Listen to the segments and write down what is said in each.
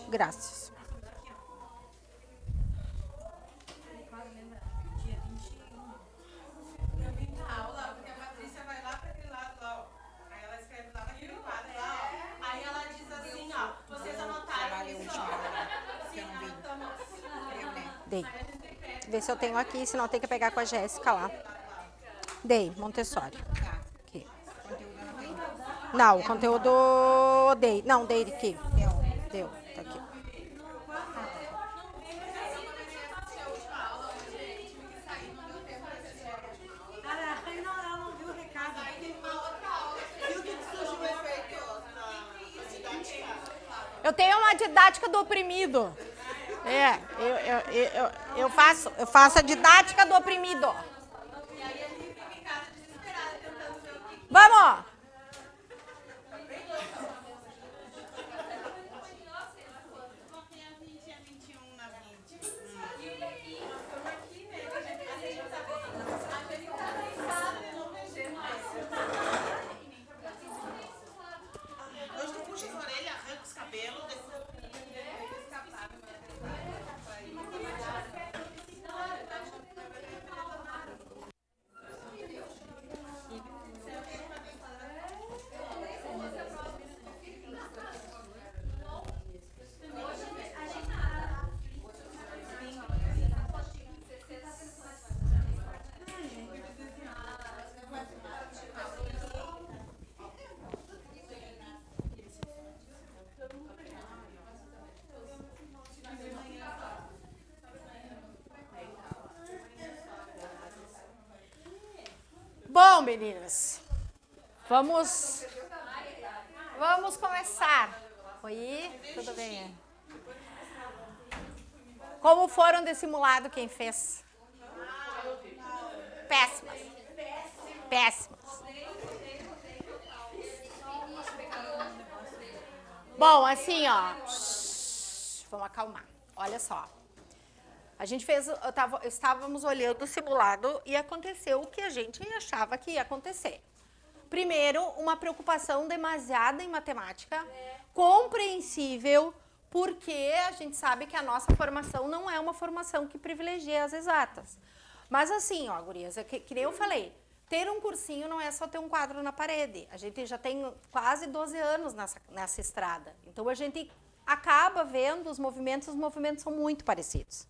Graças. Dei. Vê se eu tenho aqui, senão tem que pegar com a Jéssica lá. Dei, Montessori. Aqui. Não, o conteúdo dei. Não, dei aqui. Deu, tá aqui. Eu tenho uma didática do oprimido. Eu faço a didática do oprimido. Vamos! Bom, meninas, vamos começar. Oi, tudo bem? Como foram de simulado quem fez? Péssimas. Péssimas. Bom, assim, ó, vamos acalmar. Olha só. A gente fez, estávamos olhando o simulado e aconteceu o que a gente achava que ia acontecer. Primeiro, uma preocupação demasiada em matemática, compreensível, porque a gente sabe que a nossa formação não é uma formação que privilegia as exatas. Mas assim, ó, gurias, que nem eu falei, ter um cursinho não é só ter um quadro na parede. A gente já tem quase 12 anos nessa estrada. Então, a gente acaba vendo os movimentos são muito parecidos.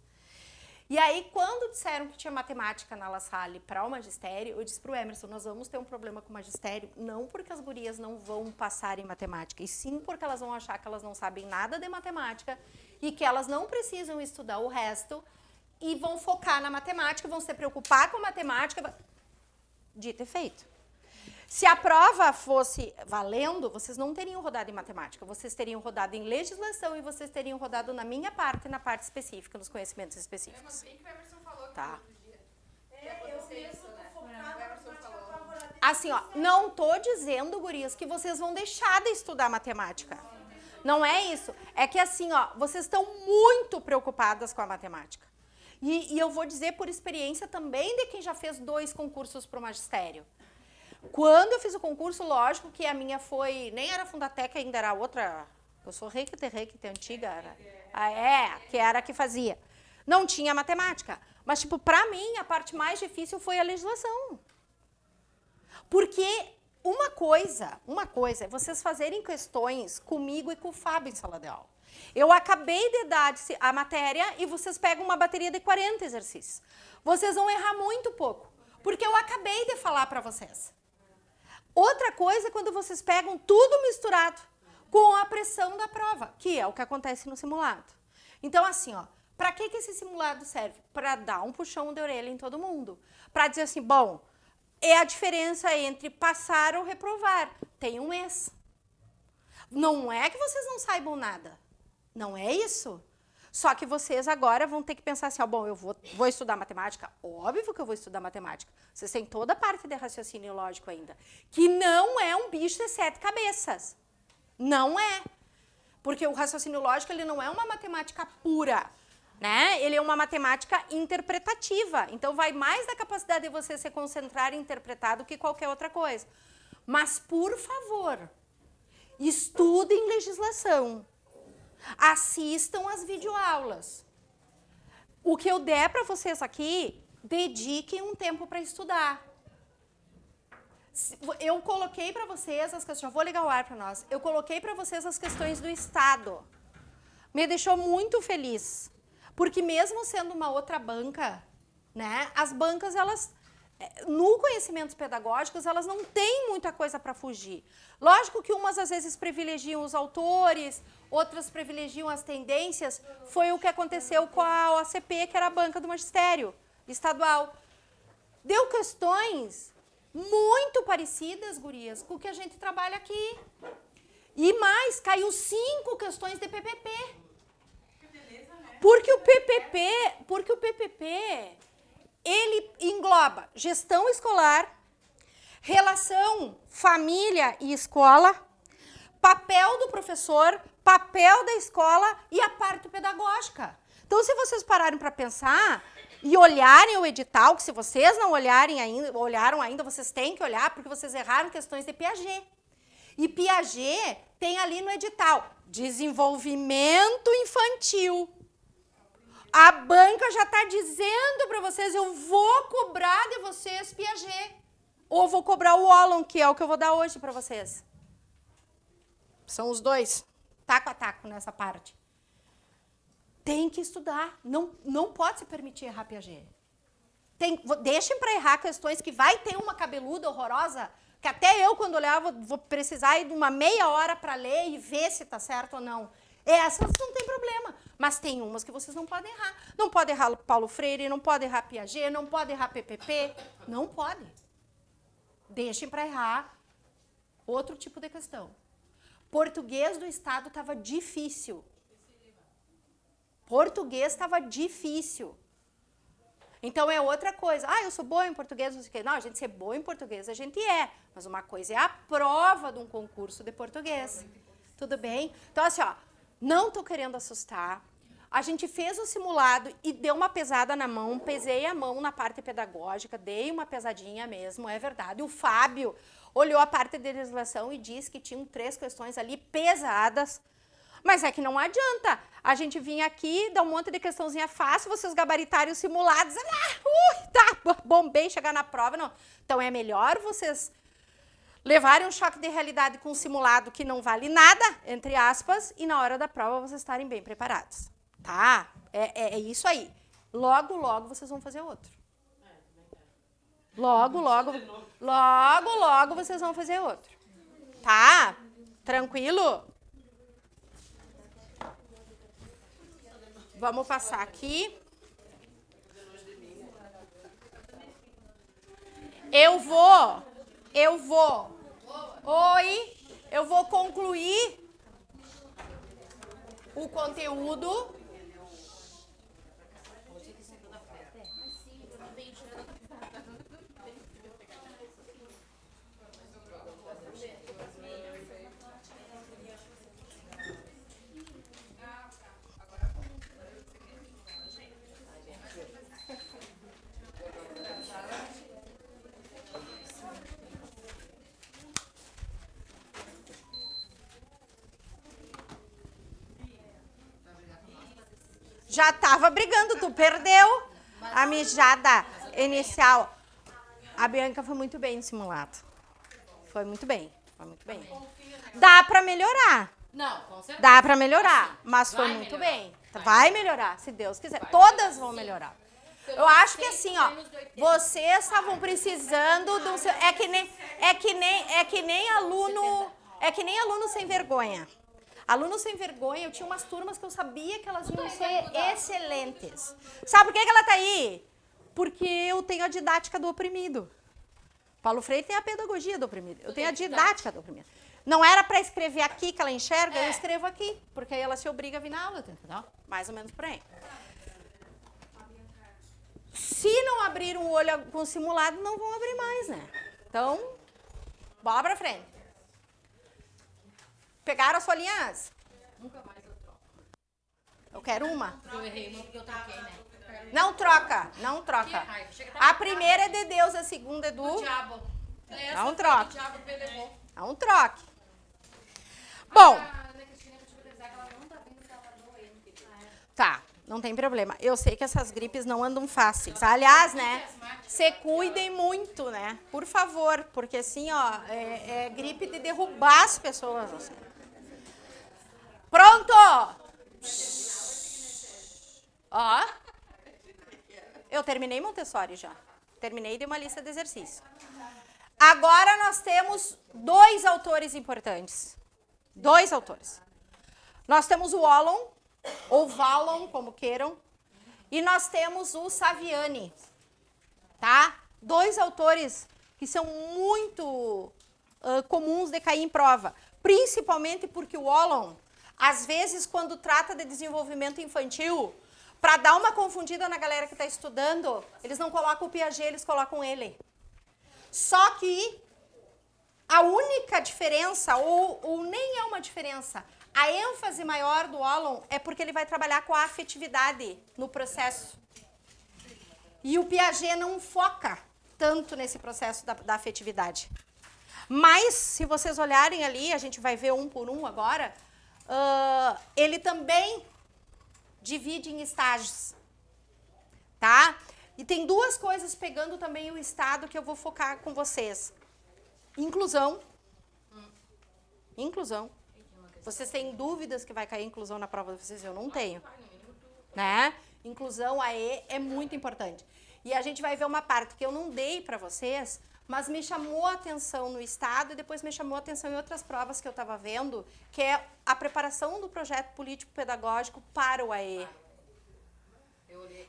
E aí, quando disseram que tinha matemática na La Salle para o magistério, eu disse para o Emerson, nós vamos ter um problema com o magistério, não porque as gurias não vão passar em matemática, e sim porque elas vão achar que elas não sabem nada de matemática e que elas não precisam estudar o resto e vão focar na matemática, vão se preocupar com matemática. Dito e feito. Se a prova fosse valendo, vocês não teriam rodado em matemática, vocês teriam rodado em legislação e vocês teriam rodado na minha parte, na parte específica, nos conhecimentos específicos. Mas bem que o Emerson falou que tá. Assim, ó, não tô dizendo, gurias, que vocês vão deixar de estudar matemática. Não é isso. É que assim, ó, vocês estão muito preocupadas com a matemática. E eu vou dizer por experiência também de quem já fez 2 concursos para o magistério. Quando eu fiz o concurso, lógico que a minha foi... Nem era Fundatec, ainda era outra... Eu sou requinte antiga. Que era a que fazia. Não tinha matemática. Mas, tipo, pra mim, a parte mais difícil foi a legislação. Porque uma coisa é vocês fazerem questões comigo e com o Fábio em sala de aula. Eu acabei de dar a matéria e vocês pegam uma bateria de 40 exercícios. Vocês vão errar muito pouco. Porque eu acabei de falar pra vocês. Outra coisa é quando vocês pegam tudo misturado com a pressão da prova, que é o que acontece no simulado. Então, assim, ó, para que esse simulado serve? Para dar um puxão de orelha em todo mundo. Para dizer assim, bom, é a diferença entre passar ou reprovar. Tem um mês. Não é que vocês não saibam nada. Não é isso. Só que vocês agora vão ter que pensar assim, ó, bom, eu vou estudar matemática? Óbvio que eu vou estudar matemática. Vocês têm toda a parte de raciocínio lógico ainda. Que não é um bicho de 7 cabeças. Não é. Porque o raciocínio lógico, ele não é uma matemática pura, né? Ele é uma matemática interpretativa. Então, vai mais da capacidade de você se concentrar e interpretar do que qualquer outra coisa. Mas, por favor, estudem legislação. Assistam as videoaulas. O que eu der para vocês aqui, dediquem um tempo para estudar. Eu coloquei para vocês as questões, já vou ligar o ar para nós. Eu coloquei para vocês as questões do Estado. Me deixou muito feliz, porque mesmo sendo uma outra banca, né, as bancas, elas, no conhecimentos pedagógicos, elas não têm muita coisa para fugir. Lógico que umas às vezes privilegiam os autores, outras privilegiam as tendências. Foi o que aconteceu com a OACP, que era a banca do magistério estadual. Deu questões muito parecidas, gurias, com o que a gente trabalha aqui. E mais, caiu 5 questões de PPP. Porque o PPP, ele engloba gestão escolar, relação família e escola, papel do professor, papel da escola e a parte pedagógica. Então, se vocês pararem para pensar e olharem o edital, que se vocês não olharam ainda, vocês têm que olhar, porque vocês erraram questões de Piaget. E Piaget tem ali no edital, desenvolvimento infantil. A banca já está dizendo para vocês, eu vou cobrar de vocês Piaget. Ou vou cobrar o Wallon, que é o que eu vou dar hoje para vocês. São os dois, taco a taco nessa parte. Tem que estudar, não pode se permitir errar Piaget. Deixem para errar questões que vai ter uma cabeluda horrorosa, que até eu, quando olhar, vou precisar ir de uma meia hora para ler e ver se está certo ou não. Essas não tem problema, mas tem umas que vocês não podem errar. Não pode errar Paulo Freire, não pode errar Piaget, não pode errar PPP, não pode. Deixem para errar outro tipo de questão. Português do Estado estava difícil. Português estava difícil. Então é outra coisa. Eu sou boa em português, não sei o quê. Não, a gente ser boa em português, a gente é. Mas uma coisa é a prova de um concurso de português. Tudo bem? Então, assim, ó, não estou querendo assustar. A gente fez o simulado e deu uma pesada na mão, pesei a mão na parte pedagógica, dei uma pesadinha mesmo, é verdade. O Fábio olhou a parte de legislação e disse que tinham 3 questões ali pesadas. Mas é que não adianta a gente vir aqui, dar um monte de questãozinha fácil, vocês gabaritarem os simulados, tá, bombei, chegar na prova, não. Então é melhor vocês levarem um choque de realidade com um simulado que não vale nada, entre aspas, e na hora da prova vocês estarem bem preparados, tá? É isso aí. Logo, logo vocês vão fazer outro. Logo, logo vocês vão fazer outro. Tá? Tranquilo? Vamos passar aqui. Eu vou concluir o conteúdo. Já estava brigando, tu perdeu a mijada inicial. A Bianca foi muito bem no simulado. Foi muito bem. Dá para melhorar. Não, com certeza. Dá para melhorar, mas foi muito bem. Vai melhorar, se Deus quiser. Todas vão melhorar. Eu acho que assim, ó, vocês estavam precisando de um... É que nem aluno sem vergonha. Aluno sem vergonha, eu tinha umas turmas que eu sabia que elas iam ser excelentes. Sabe por que ela tá aí? Porque eu tenho a didática do oprimido. Paulo Freire tem a pedagogia do oprimido. Eu tenho a didática do oprimido. Não era para escrever aqui que ela enxerga, eu escrevo aqui. Porque aí ela se obriga a vir na aula, entendeu? Mais ou menos por aí. Se não abrir um olho com o simulado, não vão abrir mais, né? Então, bola pra frente. Pegaram as folhinhas? Nunca mais eu troco. Eu quero uma. Eu errei uma porque eu troquei, né? Não troca. Que raiva. Chega a A primeira é de Deus, a segunda é do do... diabo. Não troca. O diabo levou. Não troque. Bom, A Ana Cristina, eu vou te avisar que ela não tá vindo porque ela Tá, não tem problema. Eu sei que essas gripes não andam fáceis. Aliás, né, se cuidem muito, né? Por favor, porque assim, ó, é gripe de derrubar as pessoas. Assim. Pronto! Ó, eu terminei Montessori já. Terminei de uma lista de exercícios. Agora nós temos 2 autores importantes. 2 autores. Nós temos o Wallon, ou Vallon, como queiram, e nós temos o Saviani, tá? 2 autores que são muito comuns de cair em prova, principalmente porque o Wallon, às vezes, quando trata de desenvolvimento infantil, para dar uma confundida na galera que está estudando, eles não colocam o Piaget, eles colocam ele. Só que a única diferença, ou nem é uma diferença, a ênfase maior do Wallon é porque ele vai trabalhar com a afetividade no processo. E o Piaget não foca tanto nesse processo da afetividade. Mas, se vocês olharem ali, a gente vai ver um por um agora, ele também divide em estágios, tá? E tem 2 coisas pegando também o estado que eu vou focar com vocês. Inclusão. Inclusão. Vocês têm dúvidas que vai cair inclusão na prova de vocês? Eu não tenho. Né? Inclusão, AE, é muito importante. E a gente vai ver uma parte que eu não dei para vocês, mas me chamou a atenção no estado e depois me chamou a atenção em outras provas que eu estava vendo, que é a preparação do projeto político-pedagógico para o AE.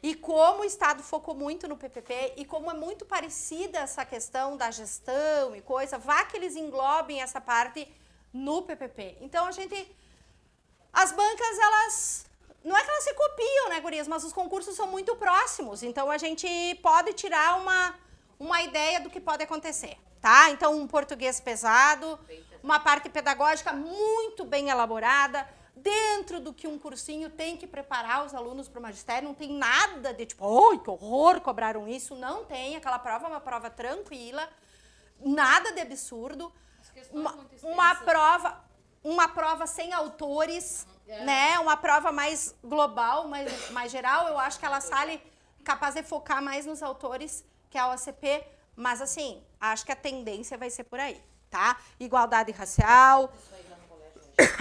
E como o Estado focou muito no PPP e como é muito parecida essa questão da gestão e coisa, vá que eles englobem essa parte no PPP. Então, as bancas, elas, não é que elas se copiam, né, gurias, mas os concursos são muito próximos, então a gente pode tirar uma ideia do que pode acontecer, tá? Então, um português pesado, uma parte pedagógica muito bem elaborada, dentro do que um cursinho tem que preparar os alunos para o magistério, não tem nada de tipo, oi, que horror, cobraram isso, não tem, aquela prova é uma prova tranquila, nada de absurdo, uma prova sem autores, né, uma prova mais global, mais geral, eu acho que ela sai capaz de focar mais nos autores, que é a OCP, mas assim, acho que a tendência vai ser por aí, tá? Igualdade racial.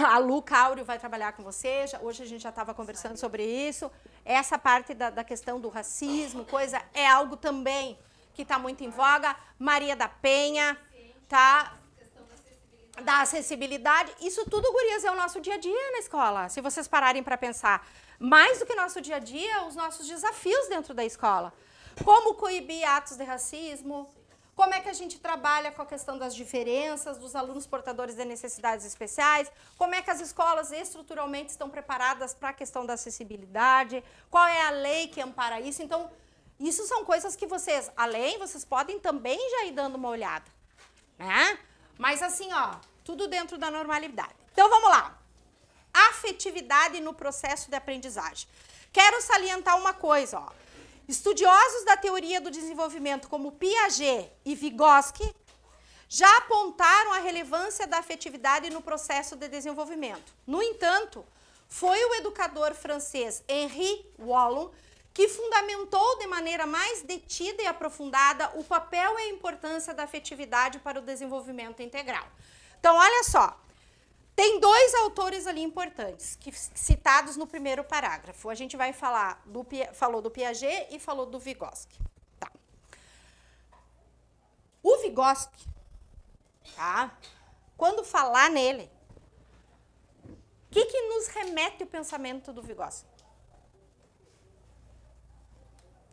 A Lu Cáurio vai trabalhar com você, hoje a gente já estava conversando sobre isso. Essa parte da questão do racismo, coisa, é algo também que está muito em voga. Maria da Penha, tá? Da acessibilidade. Isso tudo, gurias, é o nosso dia a dia na escola, se vocês pararem para pensar. Mais do que nosso dia a dia, os nossos desafios dentro da escola. Como coibir atos de racismo, como é que a gente trabalha com a questão das diferenças, dos alunos portadores de necessidades especiais, como é que as escolas estruturalmente estão preparadas para a questão da acessibilidade, qual é a lei que ampara isso. Então, isso são coisas que vocês, além, vocês podem também já ir dando uma olhada, né? Mas assim, ó, tudo dentro da normalidade. Então, vamos lá. Afetividade no processo de aprendizagem. Quero salientar uma coisa, ó. Estudiosos da teoria do desenvolvimento, como Piaget e Vygotsky, já apontaram a relevância da afetividade no processo de desenvolvimento. No entanto, foi o educador francês Henri Wallon que fundamentou de maneira mais detida e aprofundada o papel e a importância da afetividade para o desenvolvimento integral. Então, olha só. Tem 2 autores ali importantes, citados no primeiro parágrafo. A gente vai falar, falou do Piaget e falou do Vygotsky. Tá. O Vygotsky, tá? Quando falar nele, o que nos remete o pensamento do Vygotsky?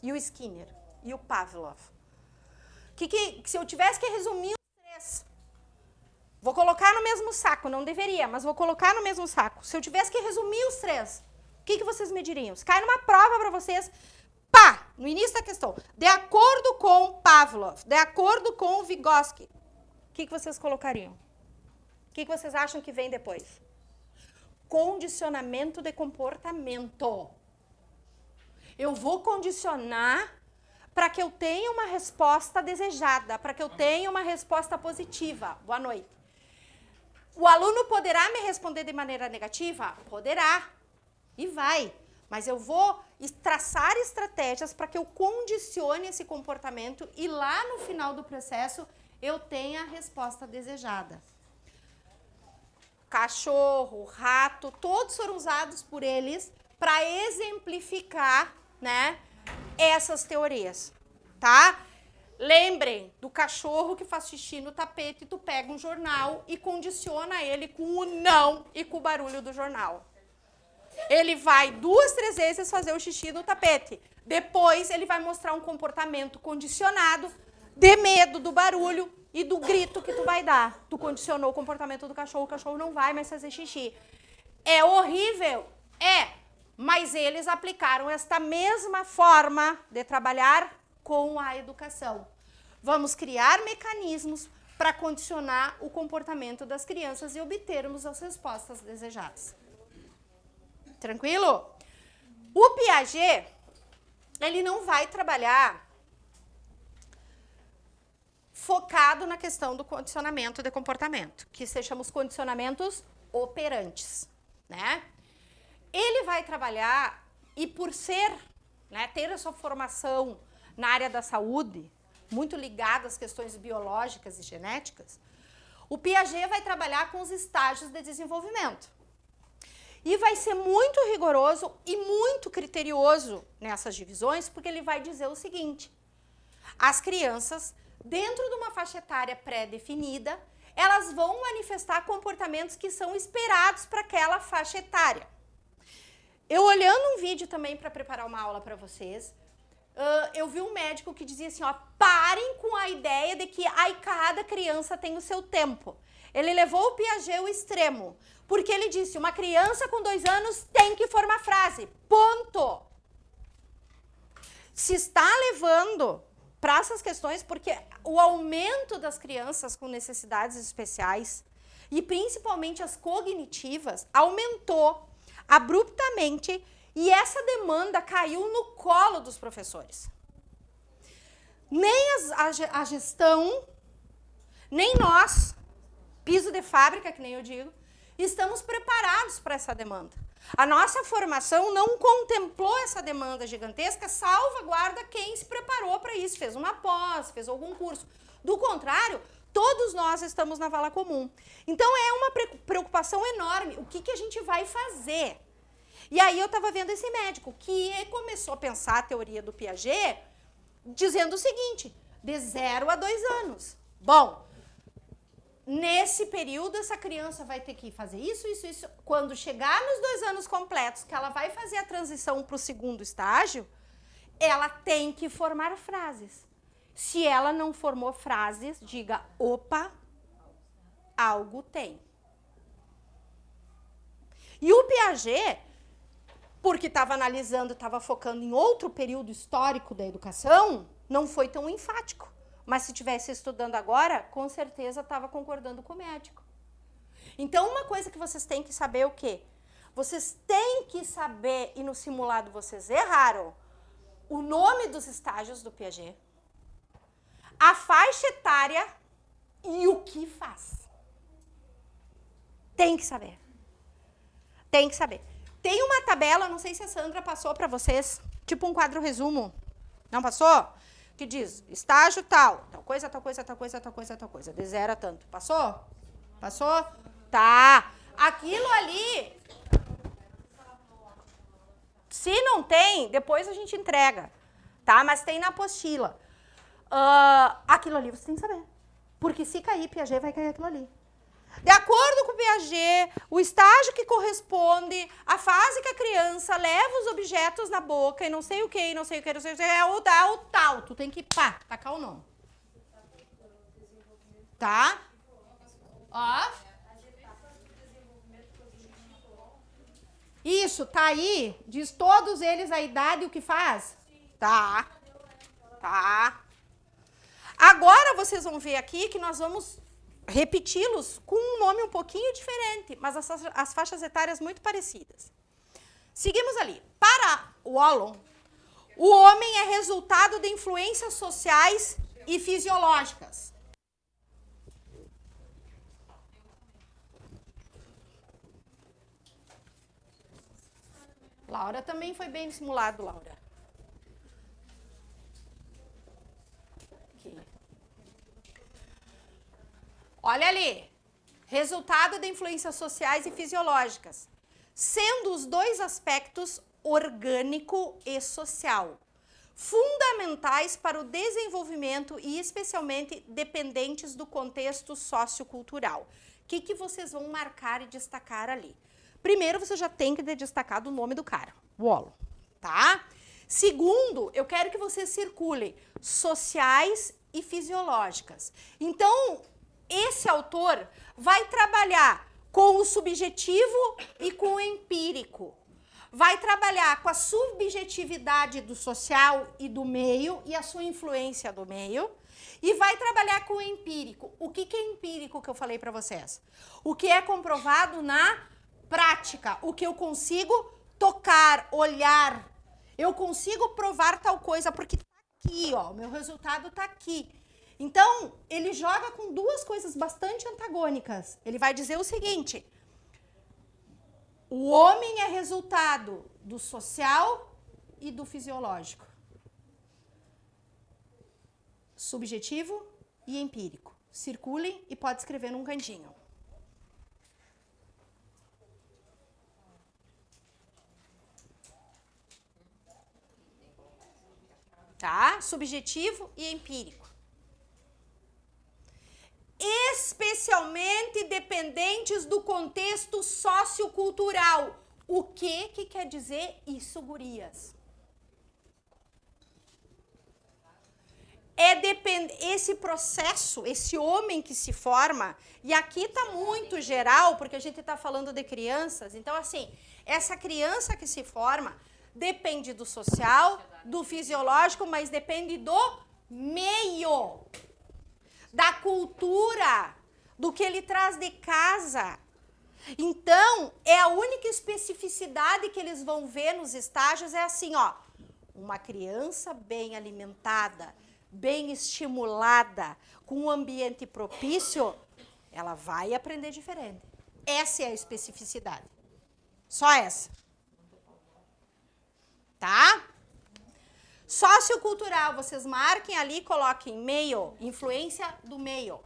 E o Skinner, e o Pavlov. Se eu tivesse que resumir os 3... Vou colocar no mesmo saco, não deveria, mas vou colocar no mesmo saco. Se eu tivesse que resumir os 3, o que vocês me diriam? Se cai numa prova para vocês, pá, no início da questão, de acordo com Pavlov, de acordo com Vygotsky, o que vocês colocariam? O que vocês acham que vem depois? Condicionamento de comportamento. Eu vou condicionar para que eu tenha uma resposta desejada, para que eu tenha uma resposta positiva. Boa noite. O aluno poderá me responder de maneira negativa? Poderá. E vai. Mas eu vou traçar estratégias para que eu condicione esse comportamento e lá no final do processo eu tenha a resposta desejada. Cachorro, rato, todos foram usados por eles para exemplificar, né, essas teorias, tá? Lembrem do cachorro que faz xixi no tapete, tu pega um jornal e condiciona ele com o não e com o barulho do jornal. Ele vai 2, 3 vezes fazer o xixi no tapete. Depois ele vai mostrar um comportamento condicionado de medo do barulho e do grito que tu vai dar. Tu condicionou o comportamento do cachorro, o cachorro não vai mais fazer xixi. É horrível? É. Mas eles aplicaram esta mesma forma de trabalhar com a educação. Vamos criar mecanismos para condicionar o comportamento das crianças e obtermos as respostas desejadas. Tranquilo? O Piaget, ele não vai trabalhar focado na questão do condicionamento de comportamento, que se chama os condicionamentos operantes, né? Ele vai trabalhar, e por ser, né, ter a sua formação na área da saúde, muito ligada às questões biológicas e genéticas, o Piaget vai trabalhar com os estágios de desenvolvimento. E vai ser muito rigoroso e muito criterioso nessas divisões, porque ele vai dizer o seguinte: as crianças, dentro de uma faixa etária pré-definida, elas vão manifestar comportamentos que são esperados para aquela faixa etária. Eu olhando um vídeo também para preparar uma aula para vocês, eu vi um médico que dizia assim, ó, parem com a ideia de que cada criança tem o seu tempo. Ele levou o Piaget ao extremo, porque ele disse, uma criança com 2 anos tem que formar frase, ponto. Se está levando para essas questões, porque o aumento das crianças com necessidades especiais, e principalmente as cognitivas, aumentou abruptamente, e essa demanda caiu no colo dos professores. Nem a gestão, nem nós, piso de fábrica, que nem eu digo, estamos preparados para essa demanda. A nossa formação não contemplou essa demanda gigantesca, salvaguarda quem se preparou para isso, fez uma pós, fez algum curso. Do contrário, todos nós estamos na vala comum. Então, é uma preocupação enorme. O que a gente vai fazer? E aí, eu estava vendo esse médico que começou a pensar a teoria do Piaget, dizendo o seguinte, de 0 a 2 anos. Bom, nesse período, essa criança vai ter que fazer isso, isso, isso. Quando chegar nos 2 anos completos, que ela vai fazer a transição para o segundo estágio, ela tem que formar frases. Se ela não formou frases, diga, opa, algo tem. E o Piaget, porque estava analisando, estava focando em outro período histórico da educação, não foi tão enfático. Mas se estivesse estudando agora, com certeza estava concordando com o médico. Então, uma coisa que vocês têm que saber é o quê? Vocês têm que saber, e no simulado vocês erraram, o nome dos estágios do Piaget, a faixa etária e o que faz. Tem que saber. Tem que saber. Tem uma tabela, não sei se a Sandra passou para vocês, tipo um quadro resumo. Não passou? Que diz, estágio tal, tal coisa, tal coisa, tal coisa, tal coisa, tal coisa, de 0 a tanto. Passou? Passou? Tá. Aquilo ali, se não tem, depois a gente entrega, tá? Mas tem na apostila. Aquilo ali você tem que saber. Porque se cair Piaget, vai cair aquilo ali. De acordo com o Piaget, o estágio que corresponde à fase que a criança leva os objetos na boca e não sei o que, não sei o que, não sei o que, é o tal. Tu tem que, tacar o nome. Tá? Ó. Isso, tá aí. Diz todos eles a idade e o que faz? Tá. Tá. Agora vocês vão ver aqui que nós vamos repeti-los com um nome um pouquinho diferente, mas as faixas etárias muito parecidas. Seguimos ali. Para Wallon, o homem é resultado de influências sociais e fisiológicas. Laura também foi bem simulado, Laura. Aqui. Olha ali. Resultado de influências sociais e fisiológicas. Sendo os dois aspectos orgânico e social fundamentais para o desenvolvimento e especialmente dependentes do contexto sociocultural. O que vocês vão marcar e destacar ali? Primeiro, você já tem que ter destacado o nome do cara, Wallon, tá? Segundo, eu quero que vocês circulem sociais e fisiológicas. Então, esse autor vai trabalhar com o subjetivo e com o empírico. Vai trabalhar com a subjetividade do social e do meio e a sua influência do meio. E vai trabalhar com o empírico. O que é empírico que eu falei para vocês? O que é comprovado na prática. O que eu consigo tocar, olhar. Eu consigo provar tal coisa porque tá aqui, ó. O meu resultado tá aqui. Então, ele joga com duas coisas bastante antagônicas. Ele vai dizer o seguinte: o homem é resultado do social e do fisiológico. Subjetivo e empírico. Circulem e pode escrever num cantinho. Tá? Subjetivo e empírico. Especialmente dependentes do contexto sociocultural. O que quer dizer isso, gurias? Esse processo, esse homem que se forma, e aqui tá muito geral, porque a gente tá falando de crianças, então assim, essa criança que se forma depende do social, do fisiológico, mas depende do meio, da cultura, do que ele traz de casa. Então, é a única especificidade que eles vão ver nos estágios, é assim, ó, uma criança bem alimentada, bem estimulada, com um ambiente propício, ela vai aprender diferente. Essa é a especificidade. Só essa. Tá? Sociocultural, vocês marquem ali, coloquem meio, influência do meio.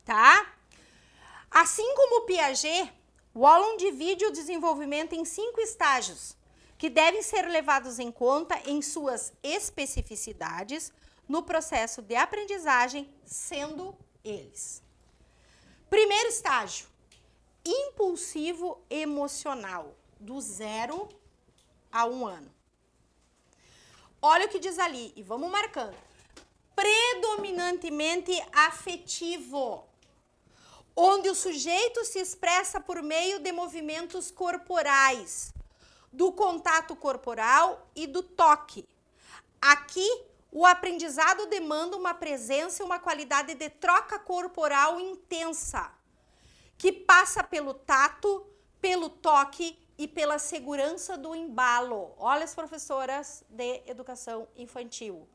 Tá? Assim como o Piaget, Wallon divide o desenvolvimento em 5 estágios, que devem ser levados em conta em suas especificidades no processo de aprendizagem, sendo eles. Primeiro estágio, impulsivo emocional, do 0 a 1 ano. Olha o que diz ali, e vamos marcando. Predominantemente afetivo, onde o sujeito se expressa por meio de movimentos corporais, do contato corporal e do toque. Aqui, o aprendizado demanda uma presença e uma qualidade de troca corporal intensa, que passa pelo tato, pelo toque e pela segurança do embalo. Olha as professoras de educação infantil.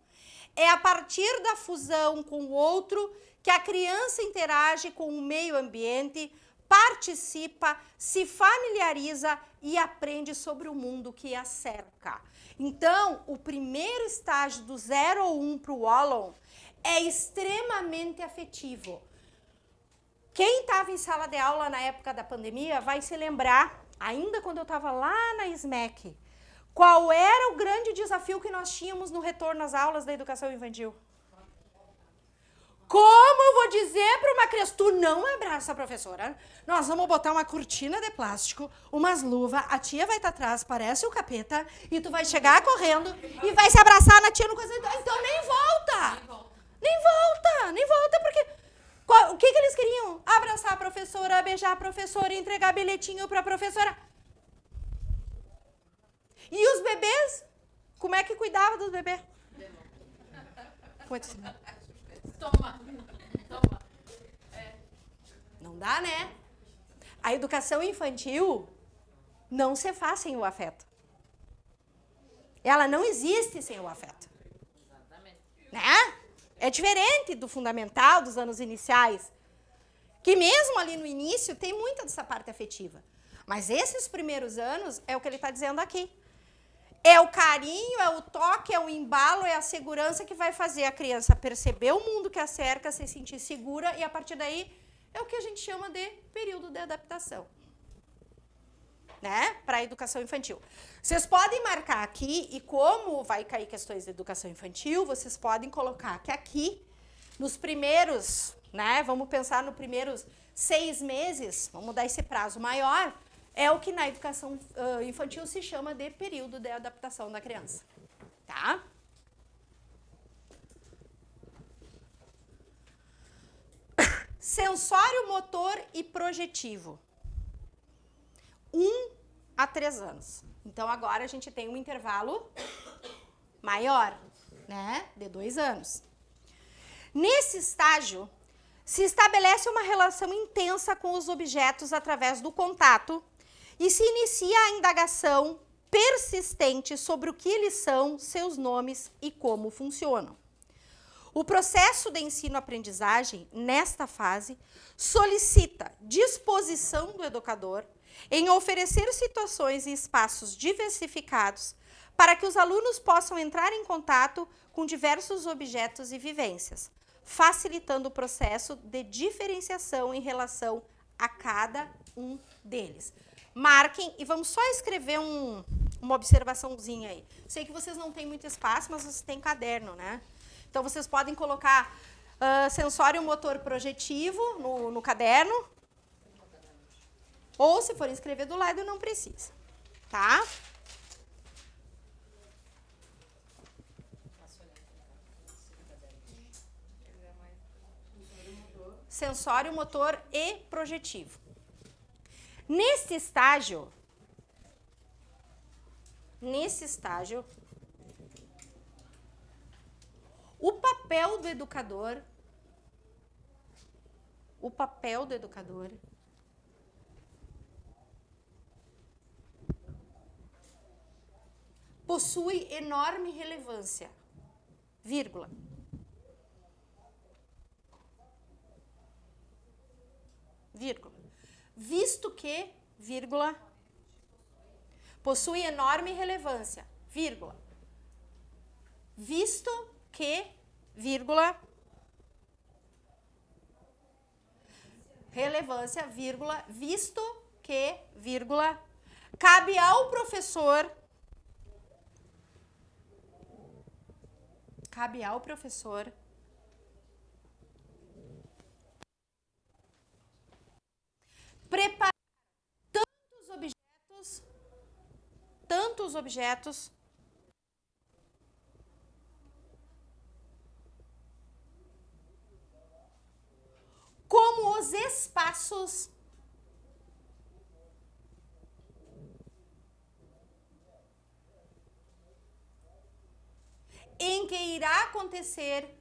É a partir da fusão com o outro que a criança interage com o meio ambiente, participa, se familiariza e aprende sobre o mundo que a cerca. Então, o primeiro estágio do 0 ao 1 para o Wallon é extremamente afetivo. Quem estava em sala de aula na época da pandemia vai se lembrar, ainda quando eu estava lá na SMEC, qual era o grande desafio que nós tínhamos no retorno às aulas da educação infantil? Como eu vou dizer para uma criança, tu não abraça a professora, nós vamos botar uma cortina de plástico, umas luvas, a tia vai estar atrás, parece o capeta, e tu vai chegar correndo e vai se abraçar na tia no coisa. Então nem volta. Nem volta, porque o que eles queriam? Abraçar a professora, beijar a professora, entregar bilhetinho para a professora. E os bebês? Como é que cuidava dos bebês? Toma. Não dá, né? A educação infantil não se faz sem o afeto. Ela não existe sem o afeto. Exatamente. Né? É diferente do fundamental, dos anos iniciais, que mesmo ali no início tem muita dessa parte afetiva. Mas esses primeiros anos é o que ele está dizendo aqui. É o carinho, é o toque, é o embalo, é a segurança que vai fazer a criança perceber o mundo que a cerca, se sentir segura, e a partir daí é o que a gente chama de período de adaptação. Né? Para a educação infantil. Vocês podem marcar aqui, e como vai cair questões de educação infantil, vocês podem colocar que aqui, nos primeiros, né, vamos pensar nos primeiros 6 meses, vamos dar esse prazo maior, é o que na educação infantil se chama de período de adaptação da criança. Tá? Sensório, motor e projetivo. 1 a 3 anos. Então, agora a gente tem um intervalo maior, né? De 2 anos. Nesse estágio, se estabelece uma relação intensa com os objetos através do contato e se inicia a indagação persistente sobre o que eles são, seus nomes e como funcionam. O processo de ensino-aprendizagem, nesta fase, solicita disposição do educador em oferecer situações e espaços diversificados para que os alunos possam entrar em contato com diversos objetos e vivências, facilitando o processo de diferenciação em relação a cada um deles. Marquem e vamos só escrever uma observaçãozinha aí. Sei que vocês não têm muito espaço, mas vocês têm caderno, né? Então, vocês podem colocar sensório motor projetivo no caderno. Ou, se for escrever do lado, não precisa. Tá? Sensório, motor e projetivo. Nesse estágio, o papel do educador possui enorme relevância, vírgula. Visto que, vírgula, possui enorme relevância, vírgula. Visto que, vírgula, relevância, vírgula, visto que, vírgula, cabe ao professor preparar tantos objetos como os espaços em que irá acontecer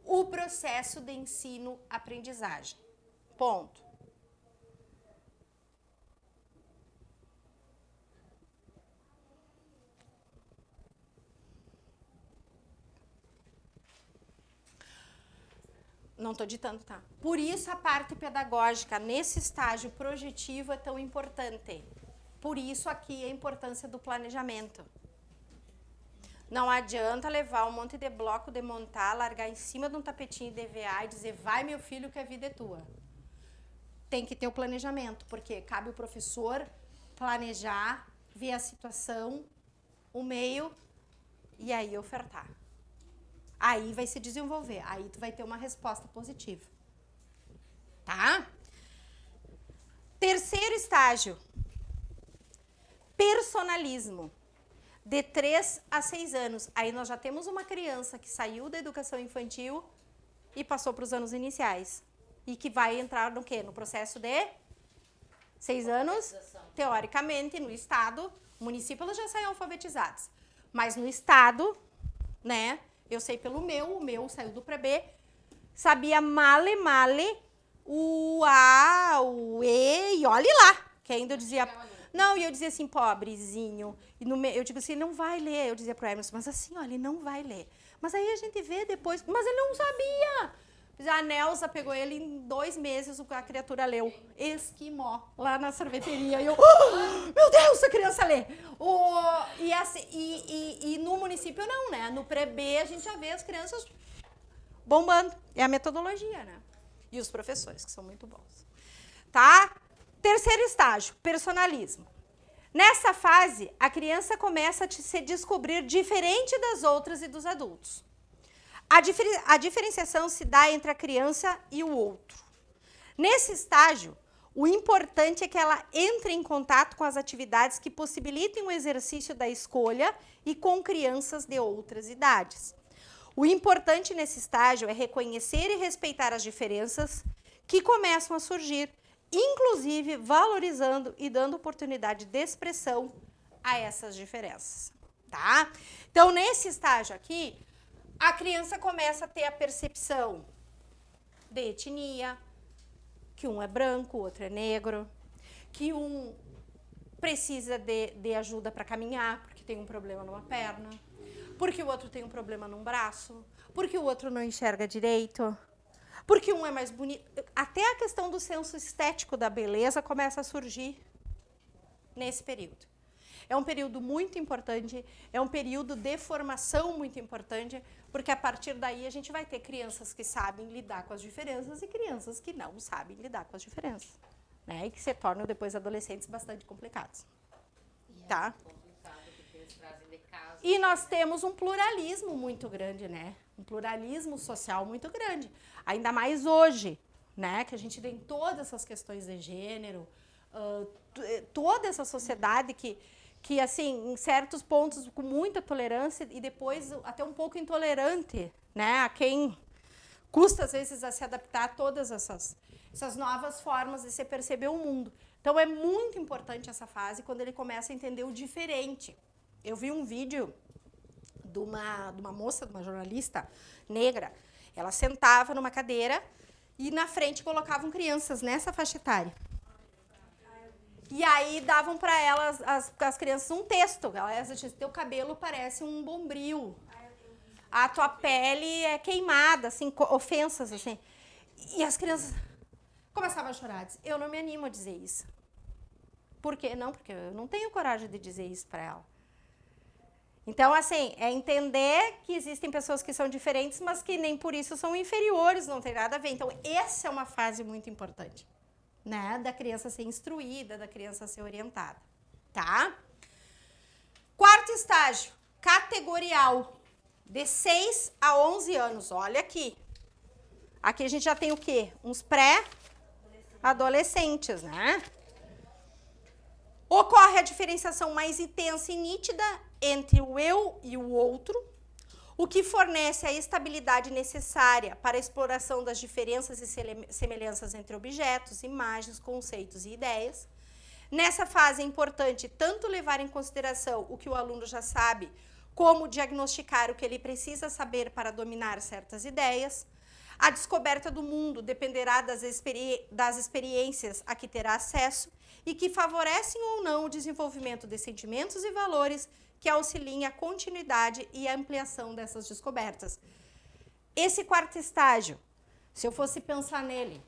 o processo de ensino-aprendizagem. Ponto. Não estou ditando, tá? Por isso a parte pedagógica nesse estágio projetivo é tão importante. Por isso aqui a importância do planejamento. Não adianta levar um monte de bloco, de montar, largar em cima de um tapetinho de EVA e dizer, vai meu filho que a vida é tua. Tem que ter o planejamento, porque cabe o professor planejar, ver a situação, o meio e aí ofertar. Aí vai se desenvolver, aí tu vai ter uma resposta positiva. Tá? Terceiro estágio. Personalismo. De 3 a 6 anos. Aí nós já temos uma criança que saiu da educação infantil e passou para os anos iniciais. E que vai entrar no quê? No processo de 6 anos, teoricamente, no estado, o município elas já saem alfabetizadas. Mas no estado, né, eu sei pelo o meu saiu do pré-B, sabia male o A, o E, e olhe lá. Que ainda eu dizia... Não, e eu dizia assim, pobrezinho. E eu digo assim, ele não vai ler. Eu dizia para o Emerson, mas assim, olha, ele não vai ler. Mas aí a gente vê depois, mas ele não sabia. A Nelsa pegou ele em 2 meses, a criatura leu Esquimó, lá na sorveteria. E eu, meu Deus, a criança lê. E no município não, né? No pré-B a gente já vê as crianças bombando. É a metodologia, né? E os professores, que são muito bons. Tá? Terceiro estágio, personalismo. Nessa fase, a criança começa a se descobrir diferente das outras e dos adultos. A diferenciação se dá entre a criança e o outro. Nesse estágio, o importante é que ela entre em contato com as atividades que possibilitem o exercício da escolha e com crianças de outras idades. O importante nesse estágio é reconhecer e respeitar as diferenças que começam a surgir, inclusive valorizando e dando oportunidade de expressão a essas diferenças, tá? Então, nesse estágio aqui, a criança começa a ter a percepção de etnia, que um é branco, o outro é negro, que um precisa de ajuda para caminhar, porque tem um problema numa perna, porque o outro tem um problema num braço, porque o outro não enxerga direito, porque um é mais bonito. Até a questão do senso estético da beleza começa a surgir nesse período. É um período muito importante, é um período de formação muito importante, porque a partir daí a gente vai ter crianças que sabem lidar com as diferenças e crianças que não sabem lidar com as diferenças, né? E que se tornam depois adolescentes bastante complicados. Tá? E nós temos um pluralismo muito grande, né? Um pluralismo social muito grande. Ainda mais hoje, né? Que a gente tem todas essas questões de gênero, toda essa sociedade que, assim, em certos pontos com muita tolerância e depois até um pouco intolerante, né? A quem custa, às vezes, a se adaptar a todas essas novas formas de se perceber o mundo. Então, é muito importante essa fase, quando ele começa a entender o diferente. Eu vi um vídeo de uma moça, de uma jornalista negra. Ela sentava numa cadeira e na frente colocavam crianças nessa faixa etária. E aí davam para elas, as crianças, um texto. Elas diziam, teu cabelo parece um bombril. A tua pele é queimada, assim, ofensas, assim. E as crianças começavam a chorar. Eu não me animo a dizer isso. Por quê? Não, porque eu não tenho coragem de dizer isso para ela. Então, assim, é entender que existem pessoas que são diferentes, mas que nem por isso são inferiores, não tem nada a ver. Então, essa é uma fase muito importante, né? Da criança ser instruída, da criança ser orientada, tá? Quarto estágio, categorial, de 6 a 11 anos. Olha aqui. Aqui a gente já tem o quê? Uns pré-adolescentes, né? Ocorre a diferenciação mais intensa e nítida entre o eu e o outro, o que fornece a estabilidade necessária para a exploração das diferenças e semelhanças entre objetos, imagens, conceitos e ideias. Nessa fase é importante tanto levar em consideração o que o aluno já sabe, como diagnosticar o que ele precisa saber para dominar certas ideias. A descoberta do mundo dependerá das experiências a que terá acesso e que favorecem ou não o desenvolvimento de sentimentos e valores que auxiliem a continuidade e a ampliação dessas descobertas. Esse quarto estágio, se eu fosse pensar nele,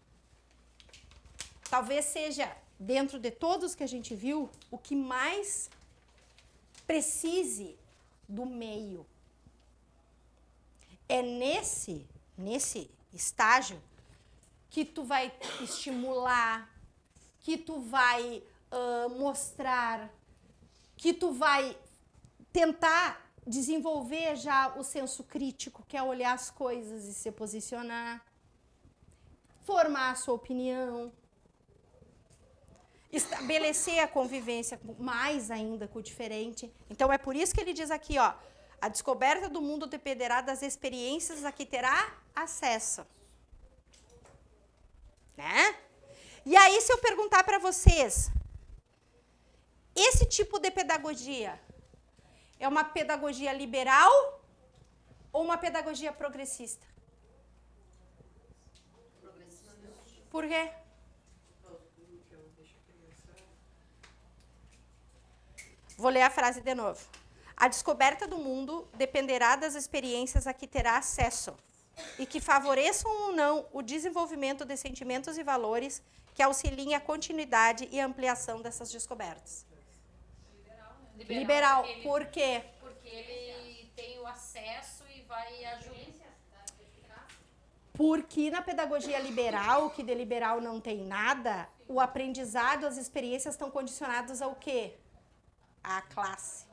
talvez seja, dentro de todos que a gente viu, o que mais precise do meio. É nesse estágio que tu vai estimular, que tu vai mostrar, que tu vai tentar desenvolver já o senso crítico, que é olhar as coisas e se posicionar, formar a sua opinião, estabelecer a convivência mais ainda com o diferente. Então, é por isso que ele diz aqui, ó, a descoberta do mundo dependerá das experiências a que terá acesso. Né? E aí, se eu perguntar para vocês, esse tipo de pedagogia é uma pedagogia liberal ou uma pedagogia progressista? Por quê? Vou ler a frase de novo. A descoberta do mundo dependerá das experiências a que terá acesso e que favoreçam ou não o desenvolvimento de sentimentos e valores que auxiliem a continuidade e ampliação dessas descobertas. Liberal. Porque Por quê? Porque ele tem o acesso e vai ajudar. Porque na pedagogia liberal, que de liberal não tem nada, o aprendizado, as experiências estão condicionadas ao quê? À classe.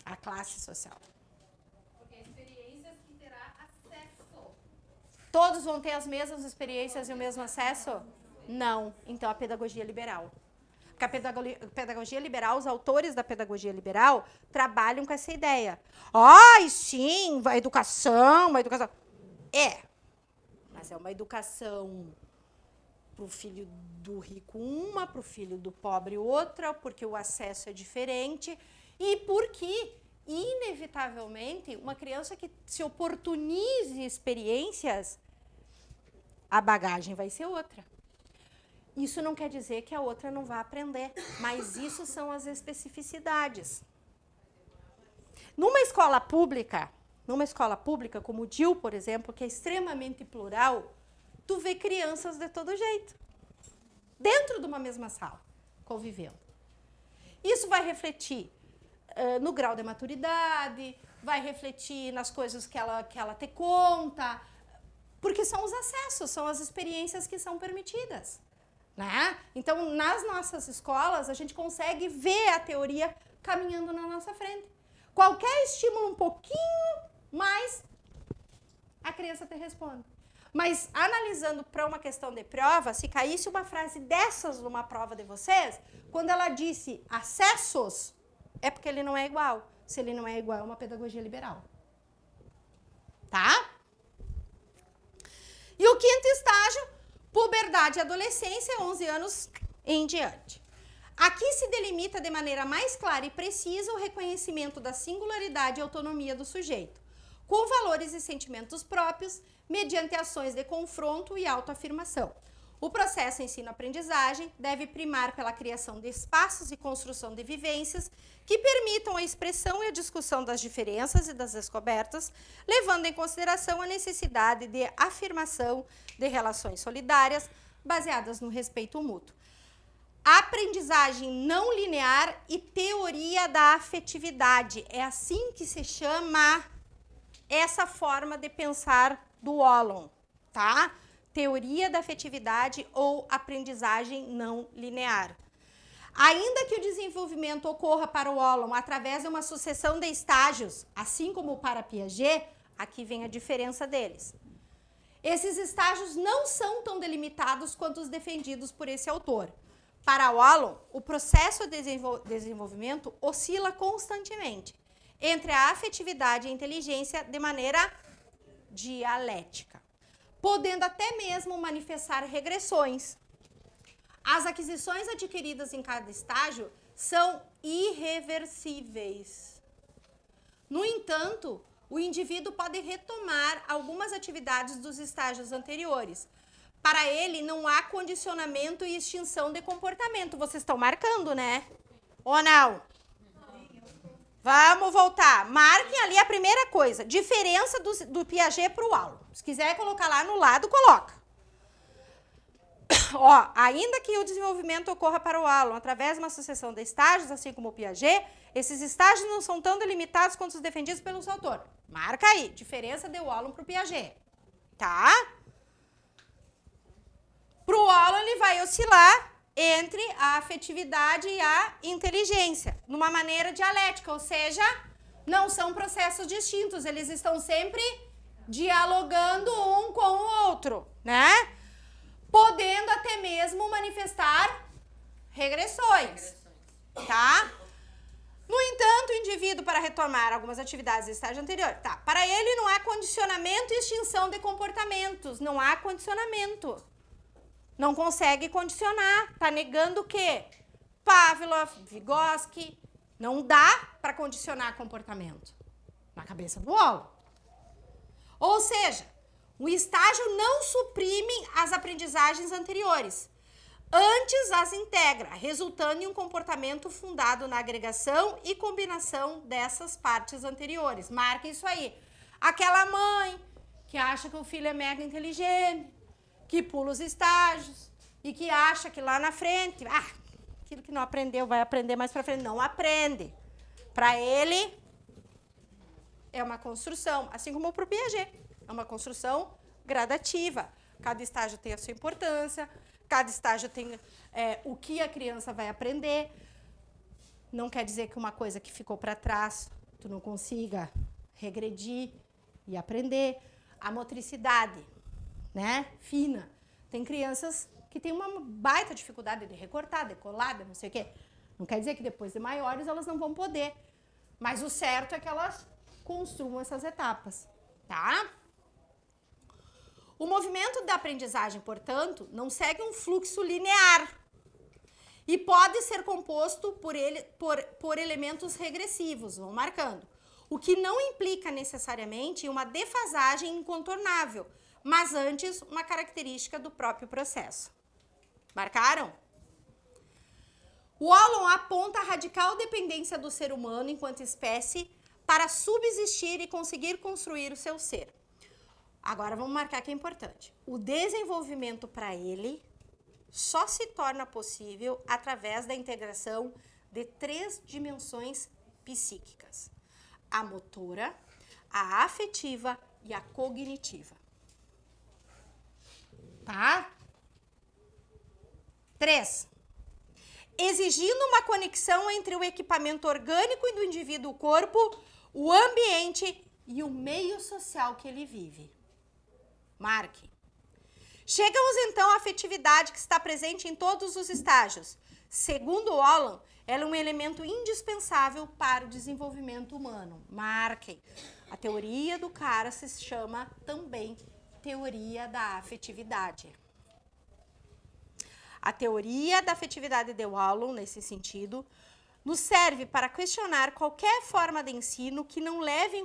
A classe social. Porque experiências que terá acesso. Todos vão ter as mesmas experiências e o mesmo acesso? Não. Então, a pedagogia liberal. Porque a pedagogia liberal, os autores da pedagogia liberal, trabalham com essa ideia. Ai, sim, uma educação. É, mas é uma educação para o filho do rico uma, para o filho do pobre outra, porque o acesso é diferente e porque, inevitavelmente, uma criança que se oportunize experiências, a bagagem vai ser outra. Isso não quer dizer que a outra não vá aprender, mas isso são as especificidades. Numa escola pública como o DIU, por exemplo, que é extremamente plural, tu vê crianças de todo jeito, dentro de uma mesma sala, convivendo. Isso vai refletir no grau de maturidade, vai refletir nas coisas que ela te conta, porque são os acessos, são as experiências que são permitidas. Né? Então, nas nossas escolas, a gente consegue ver a teoria caminhando na nossa frente. Qualquer estímulo um pouquinho mais, a criança te responde. Mas, analisando para uma questão de prova, se caísse uma frase dessas numa prova de vocês, quando ela disse acessos, é porque ele não é igual. Se ele não é igual, é uma pedagogia liberal. Tá? E o quinto estágio, puberdade e adolescência, 11 anos em diante. Aqui se delimita de maneira mais clara e precisa o reconhecimento da singularidade e autonomia do sujeito, com valores e sentimentos próprios, mediante ações de confronto e autoafirmação. O processo ensino-aprendizagem deve primar pela criação de espaços e construção de vivências que permitam a expressão e a discussão das diferenças e das descobertas, levando em consideração a necessidade de afirmação de relações solidárias baseadas no respeito mútuo. Aprendizagem não linear e teoria da afetividade. É assim que se chama essa forma de pensar do Wallon, tá? Teoria da afetividade ou aprendizagem não linear. Ainda que o desenvolvimento ocorra para o Wallon através de uma sucessão de estágios, assim como para Piaget, aqui vem a diferença deles. Esses estágios não são tão delimitados quanto os defendidos por esse autor. Para Wallon, o processo de desenvolvimento oscila constantemente entre a afetividade e a inteligência de maneira dialética, podendo até mesmo manifestar regressões. As aquisições adquiridas em cada estágio são irreversíveis. No entanto, o indivíduo pode retomar algumas atividades dos estágios anteriores. Para ele, não há condicionamento e extinção de comportamento. Vocês estão marcando, né? Ou não? Vamos voltar. Marquem ali a primeira coisa. Diferença do Piaget para o Wallon. Se quiser colocar lá no lado, coloca. Ó, ainda que o desenvolvimento ocorra para o Wallon através de uma sucessão de estágios, assim como o Piaget, esses estágios não são tão delimitados quanto os defendidos pelo seu autor. Marca aí. Diferença de Wallon para o Piaget. Tá? Para o Wallon, ele vai oscilar entre a afetividade e a inteligência, numa maneira dialética, ou seja, não são processos distintos, eles estão sempre dialogando um com o outro, né? Podendo até mesmo manifestar regressões, tá? No entanto, o indivíduo, para retomar algumas atividades do estágio anterior, tá? Para ele não há condicionamento e extinção de comportamentos, não há condicionamento. Não consegue condicionar, tá negando o quê? Pavlov, Vygotsky, não dá para condicionar comportamento na cabeça do Wallon. Ou seja, O estágio não suprime as aprendizagens anteriores. Antes as integra, resultando em um comportamento fundado na agregação e combinação dessas partes anteriores. Marca isso aí. Aquela mãe que acha que o filho é mega inteligente, que pula os estágios e que acha que lá na frente, aquilo que não aprendeu vai aprender mais para frente. Não aprende. Para ele, é uma construção, assim como para o Piaget. É uma construção gradativa. Cada estágio tem a sua importância, cada estágio tem o que a criança vai aprender. Não quer dizer que uma coisa que ficou para trás, tu não consiga regredir e aprender. A motricidade, né, fina. Tem crianças que têm uma baita dificuldade de recortar, de colar, de não sei o quê. Não quer dizer que depois de maiores elas não vão poder. Mas o certo é que elas construam essas etapas, tá? O movimento da aprendizagem, portanto, não segue um fluxo linear e pode ser composto por elementos regressivos, vão marcando, o que não implica necessariamente uma defasagem incontornável, mas antes uma característica do próprio processo. Marcaram? Wallon aponta a radical dependência do ser humano enquanto espécie para subsistir e conseguir construir o seu ser. Agora vamos marcar que é importante. O desenvolvimento para ele só se torna possível através da integração de 3 dimensões psíquicas: a motora, a afetiva e a cognitiva. Tá? 3. Exigindo uma conexão entre o equipamento orgânico e do indivíduo, o corpo, o ambiente e o meio social que ele vive. Marque. Chegamos então à afetividade que está presente em todos os estágios. Segundo Wallon, ela é um elemento indispensável para o desenvolvimento humano. Marquem. A teoria do cara se chama também teoria da afetividade. A teoria da afetividade de Wallon, nesse sentido, nos serve para questionar qualquer forma de ensino que não leve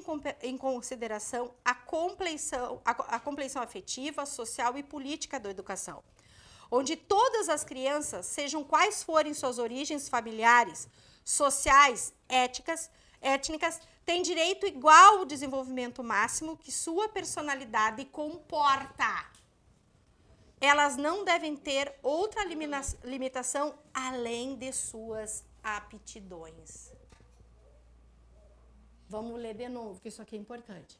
em consideração a compleição afetiva, social e política da educação, onde todas as crianças, sejam quais forem suas origens familiares, sociais, étnicas, têm direito igual ao desenvolvimento máximo que sua personalidade comporta. Elas não devem ter outra limitação além de suas aptidões. Vamos ler de novo, que isso aqui é importante.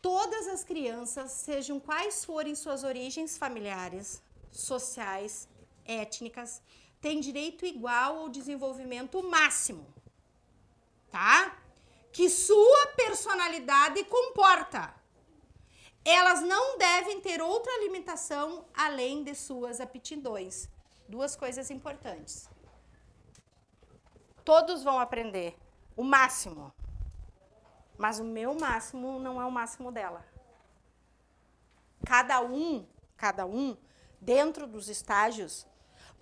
Todas as crianças, sejam quais forem suas origens familiares, sociais, étnicas, têm direito igual ao desenvolvimento máximo, tá? Que sua personalidade comporta. Elas não devem ter outra limitação além de suas aptidões. 2 coisas importantes. Todos vão aprender o máximo, mas o meu máximo não é o máximo dela. Cada um, dentro dos estágios,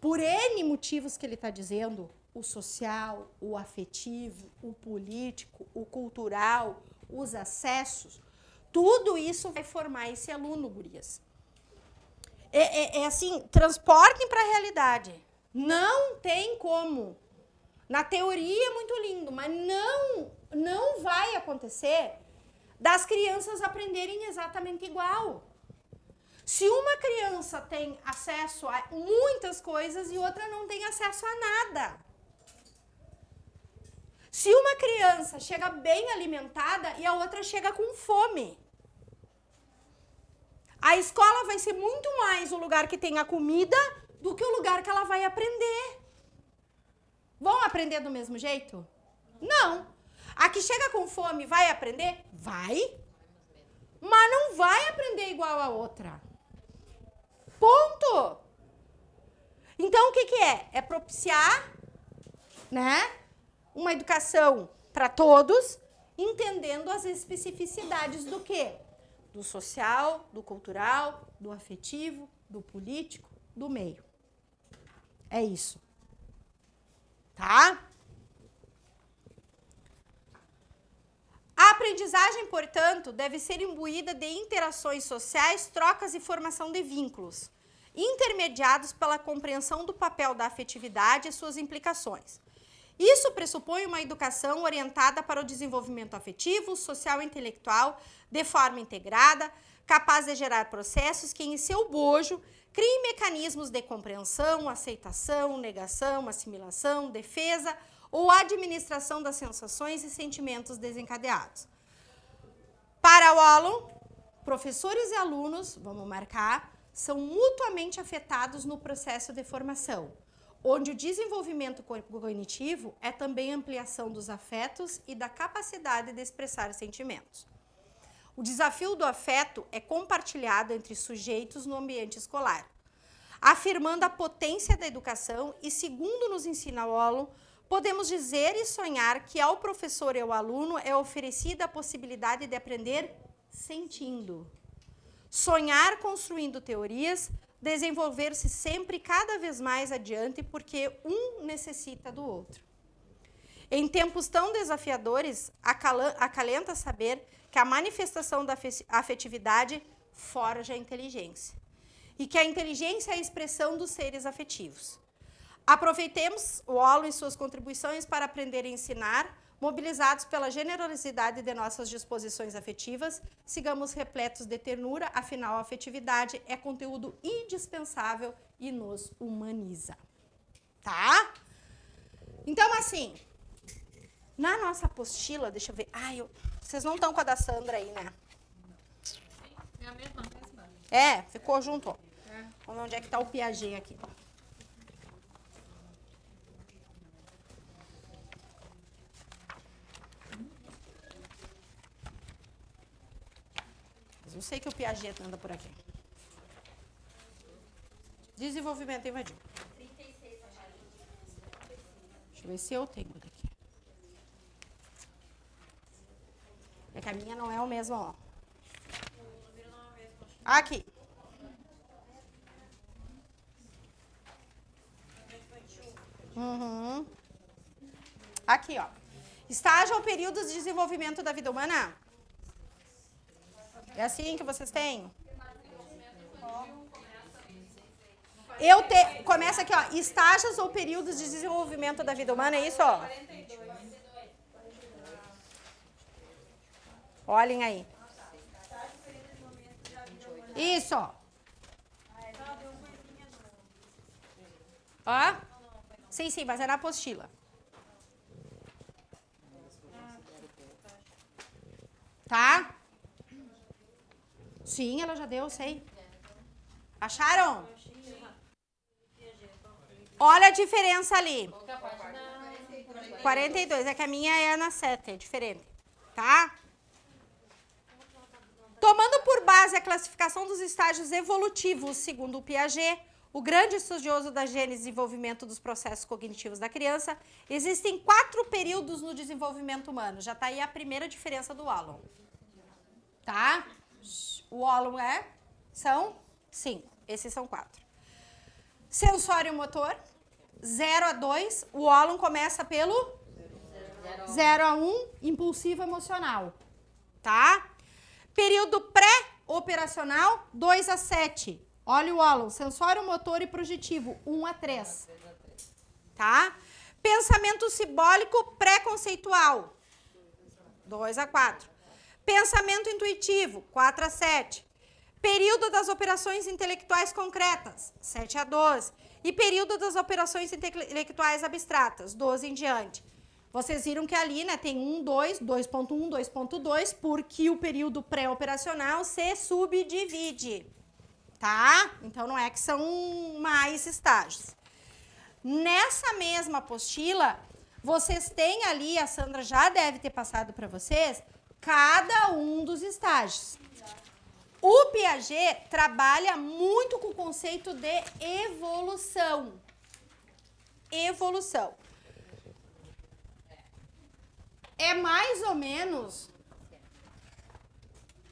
por N motivos que ele está dizendo, o social, o afetivo, o político, o cultural, os acessos, tudo isso vai formar esse aluno, gurias. É assim, transportem para a realidade. Não tem como. Na teoria é muito lindo, mas não vai acontecer das crianças aprenderem exatamente igual. Se uma criança tem acesso a muitas coisas e outra não tem acesso a nada. Se uma criança chega bem alimentada e a outra chega com fome. A escola vai ser muito mais o lugar que tem a comida do que o lugar que ela vai aprender. Vão aprender do mesmo jeito? Não. A que chega com fome vai aprender? Vai. Mas não vai aprender igual a outra. Ponto. Então, o que é? É propiciar, né, uma educação para todos, entendendo as especificidades do quê? Do social, do cultural, do afetivo, do político, do meio. É isso. Tá? A aprendizagem, portanto, deve ser imbuída de interações sociais, trocas e formação de vínculos, intermediados pela compreensão do papel da afetividade e suas implicações. Isso pressupõe uma educação orientada para o desenvolvimento afetivo, social e intelectual, de forma integrada, capaz de gerar processos que, em seu bojo, criem mecanismos de compreensão, aceitação, negação, assimilação, defesa ou administração das sensações e sentimentos desencadeados. Para o aluno, professores e alunos, vamos marcar, são mutuamente afetados no processo de formação, onde o desenvolvimento cognitivo é também ampliação dos afetos e da capacidade de expressar sentimentos. O desafio do afeto é compartilhado entre sujeitos no ambiente escolar, afirmando a potência da educação e, segundo nos ensina o aluno, podemos dizer e sonhar que ao professor e ao aluno é oferecida a possibilidade de aprender sentindo. Sonhar construindo teorias, desenvolver-se sempre cada vez mais adiante, porque um necessita do outro. Em tempos tão desafiadores, acalenta saber que a manifestação da afetividade forja a inteligência e que a inteligência é a expressão dos seres afetivos. Aproveitemos o aluno e suas contribuições para aprender e ensinar, mobilizados pela generosidade de nossas disposições afetivas, sigamos repletos de ternura, afinal a afetividade é conteúdo indispensável e nos humaniza. Tá? Então, assim, na nossa apostila, deixa eu ver, vocês não estão com a da Sandra aí, né? É a mesma. É, ficou junto, ó. Vamos ver onde é que tá o Piaget aqui, ó. Eu sei que o Piaget anda por aqui. Desenvolvimento invadido. 36, Deixa eu ver se eu tenho daqui. É que a minha não é o mesmo, ó. Aqui. Aqui, ó. Estágio ou período de desenvolvimento da vida humana? É assim que vocês têm? Começa aqui, ó. Estágios ou períodos de desenvolvimento da vida humana, é isso, ó? Olhem aí. Isso, ó. Ó. Sim, mas é na apostila. Tá? Sim, ela já deu, sei. Acharam? Olha a diferença ali. 42, é que a minha é na 7, é diferente. Tá? Tomando por base a classificação dos estágios evolutivos, segundo o Piaget, o grande estudioso da gênese e desenvolvimento dos processos cognitivos da criança, existem 4 períodos no desenvolvimento humano. Já está aí a primeira diferença do Wallon. Tá? O Wallon são 5. Esses são 4. Sensório motor, 0 a 2. O Wallon começa pelo 0 a 1, impulsivo emocional. Tá? Período pré-operacional, 2 a 7. Olha o Wallon, sensório motor e projetivo, 1 a 3. Tá? Pensamento simbólico pré-conceitual, 2 a 4. Pensamento intuitivo, 4 a 7. Período das operações intelectuais concretas, 7 a 12. E período das operações intelectuais abstratas, 12 em diante. Vocês viram que ali, né, tem 1, 2, 2.1, 2.2, porque o período pré-operacional se subdivide. Tá? Então, não é que são mais estágios. Nessa mesma apostila, vocês têm ali, a Sandra já deve ter passado para vocês, cada um dos estágios. O Piaget trabalha muito com o conceito de evolução. Evolução. É mais ou menos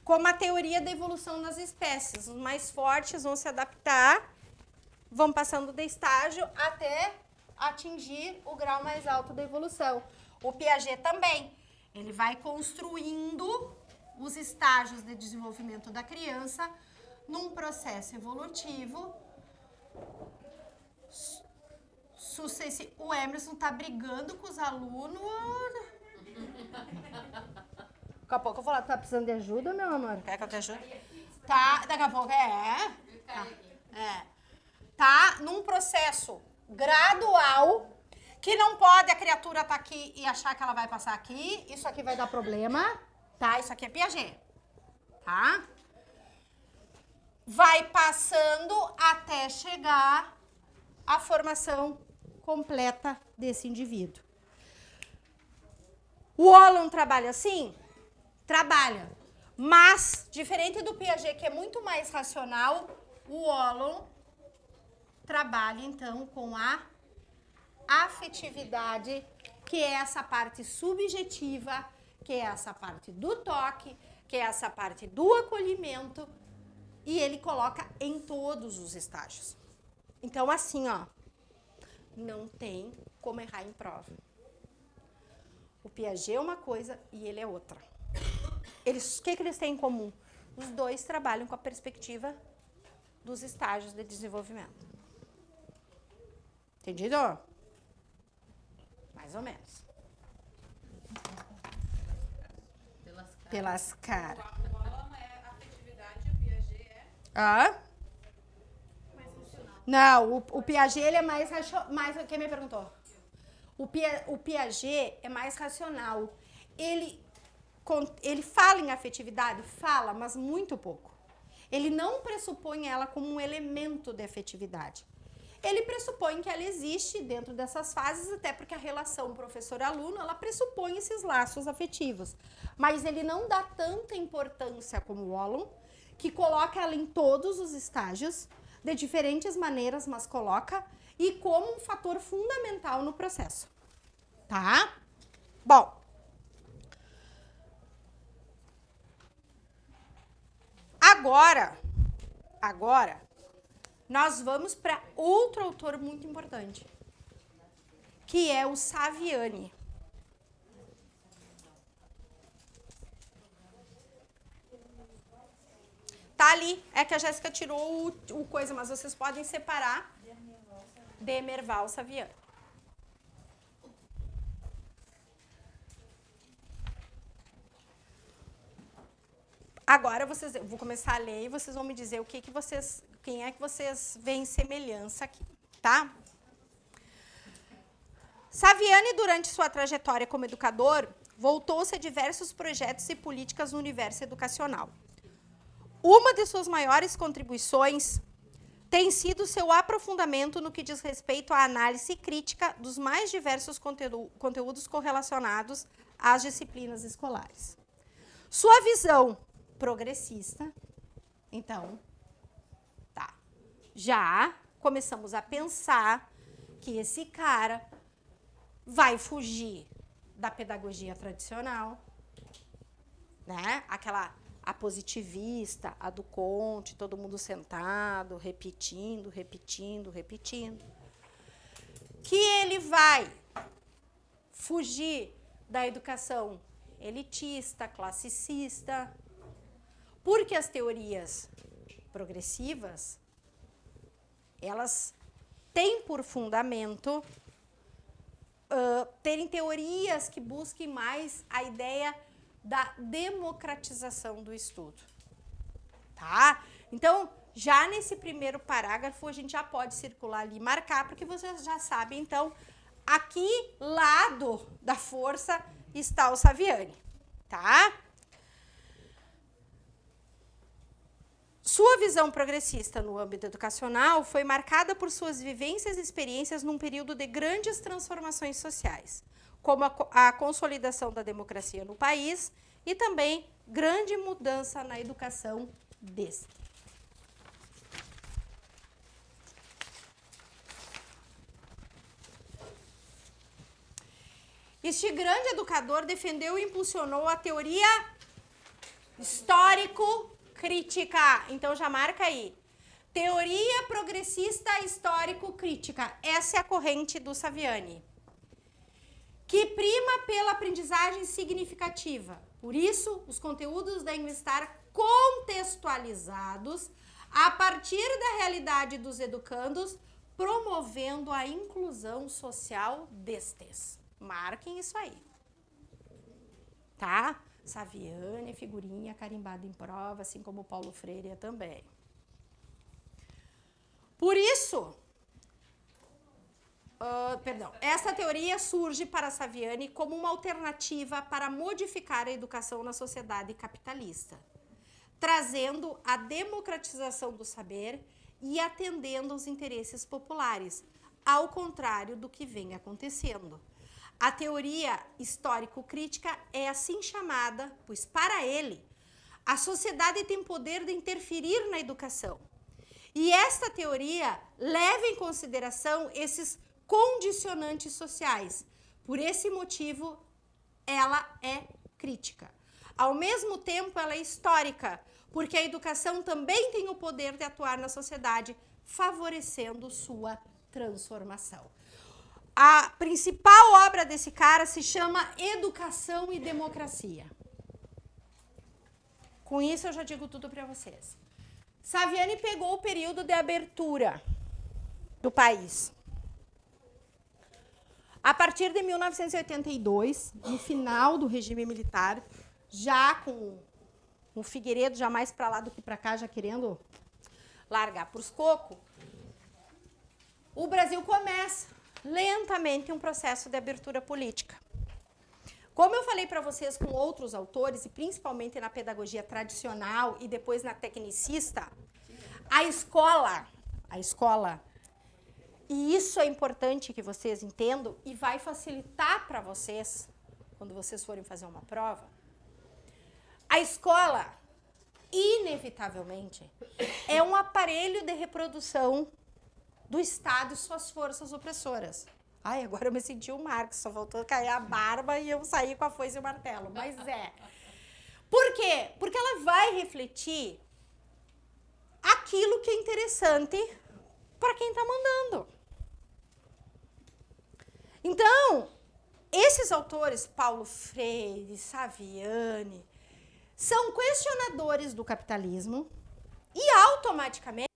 como a teoria da evolução das espécies. Os mais fortes vão se adaptar, vão passando de estágio até atingir o grau mais alto da evolução. O Piaget também. Ele vai construindo os estágios de desenvolvimento da criança num processo evolutivo sucessivo. O Emerson tá brigando com os alunos. Daqui a pouco eu vou lá, tá precisando de ajuda, meu amor? Quer que eu te ajude? Tá, daqui a pouco tá num processo gradual que não pode a criatura estar aqui e achar que ela vai passar aqui. Isso aqui vai dar problema, tá? Isso aqui é Piaget, tá? Vai passando até chegar à formação completa desse indivíduo. O Ollom trabalha assim? Trabalha. Mas, diferente do Piaget, que é muito mais racional, o Ollom trabalha, então, com a afetividade, que é essa parte subjetiva, que é essa parte do toque, que é essa parte do acolhimento, e ele coloca em todos os estágios. Então, assim, ó, não tem como errar em prova. O Piaget é uma coisa e ele é outra. O que eles têm em comum? Os dois trabalham com a perspectiva dos estágios de desenvolvimento. Entendido? Mais ou menos. Pelas caras. O Ollom é afetividade e o Piaget é Ah? mais funcional. Não, o Piaget ele é mais quem me perguntou? O Piaget é mais racional. Ele fala em afetividade? Fala, mas muito pouco. Ele não pressupõe ela como um elemento de afetividade. Ele pressupõe que ela existe dentro dessas fases, até porque a relação professor-aluno, ela pressupõe esses laços afetivos. Mas ele não dá tanta importância como o Ollom, que coloca ela em todos os estágios, de diferentes maneiras, mas coloca, e como um fator fundamental no processo. Tá? Bom. Agora, nós vamos para outro autor muito importante, que é o Saviani. Tá ali, é que a Jéssica tirou o coisa, mas vocês podem separar Demerval Saviani. Agora eu vou começar a ler e vocês vão me dizer quem é que vocês veem semelhança aqui, tá? Saviani, durante sua trajetória como educador, voltou-se a diversos projetos e políticas no universo educacional. Uma de suas maiores contribuições tem sido seu aprofundamento no que diz respeito à análise crítica dos mais diversos conteúdos correlacionados às disciplinas escolares. Sua visão progressista, então, tá. Já começamos a pensar que esse cara vai fugir da pedagogia tradicional, né? A positivista, a do Conte, todo mundo sentado, repetindo. Que ele vai fugir da educação elitista, classicista, porque as teorias progressivas, elas têm por fundamento terem teorias que busquem mais a ideia da democratização do estudo. Tá? Então, já nesse primeiro parágrafo, a gente já pode circular ali e marcar, porque vocês já sabem, então, aqui, lado da força, está o Saviani. Tá? Sua visão progressista no âmbito educacional foi marcada por suas vivências e experiências num período de grandes transformações sociais, como a consolidação da democracia no país e também grande mudança na educação desse. Este grande educador defendeu e impulsionou a teoria histórico-crítica. Então, já marca aí. Teoria progressista histórico-crítica. Essa é a corrente do Saviani. que prima pela aprendizagem significativa. Por isso, os conteúdos devem estar contextualizados a partir da realidade dos educandos, promovendo a inclusão social destes. Marquem isso aí. Tá? Saviane, figurinha carimbada em prova, assim como Paulo Freire também. Por isso, essa teoria surge para Saviani como uma alternativa para modificar a educação na sociedade capitalista, trazendo a democratização do saber e atendendo aos interesses populares, ao contrário do que vem acontecendo. A teoria histórico-crítica é assim chamada, pois para ele, a sociedade tem poder de interferir na educação. E esta teoria leva em consideração esses condicionantes sociais. Por esse motivo, ela é crítica. Ao mesmo tempo, ela é histórica, porque a educação também tem o poder de atuar na sociedade, favorecendo sua transformação. A principal obra desse cara se chama Educação e Democracia. Com isso, eu já digo tudo para vocês. Saviani pegou o período de abertura do país. A partir de 1982, no final do regime militar, já com o Figueiredo já mais para lá do que para cá, já querendo largar para os cocos, o Brasil começa lentamente um processo de abertura política. Como eu falei para vocês com outros autores, e principalmente na pedagogia tradicional e depois na tecnicista, a escola, e isso é importante que vocês entendam e vai facilitar para vocês, quando vocês forem fazer uma prova, a escola, inevitavelmente, é um aparelho de reprodução do Estado e suas forças opressoras. Ai, agora eu me senti o Marx, só faltou cair a barba e eu sair com a foice e o martelo. Mas é. Por quê? Porque ela vai refletir aquilo que é interessante para quem está mandando. Então, esses autores, Paulo Freire, Saviani, são questionadores do capitalismo e automaticamente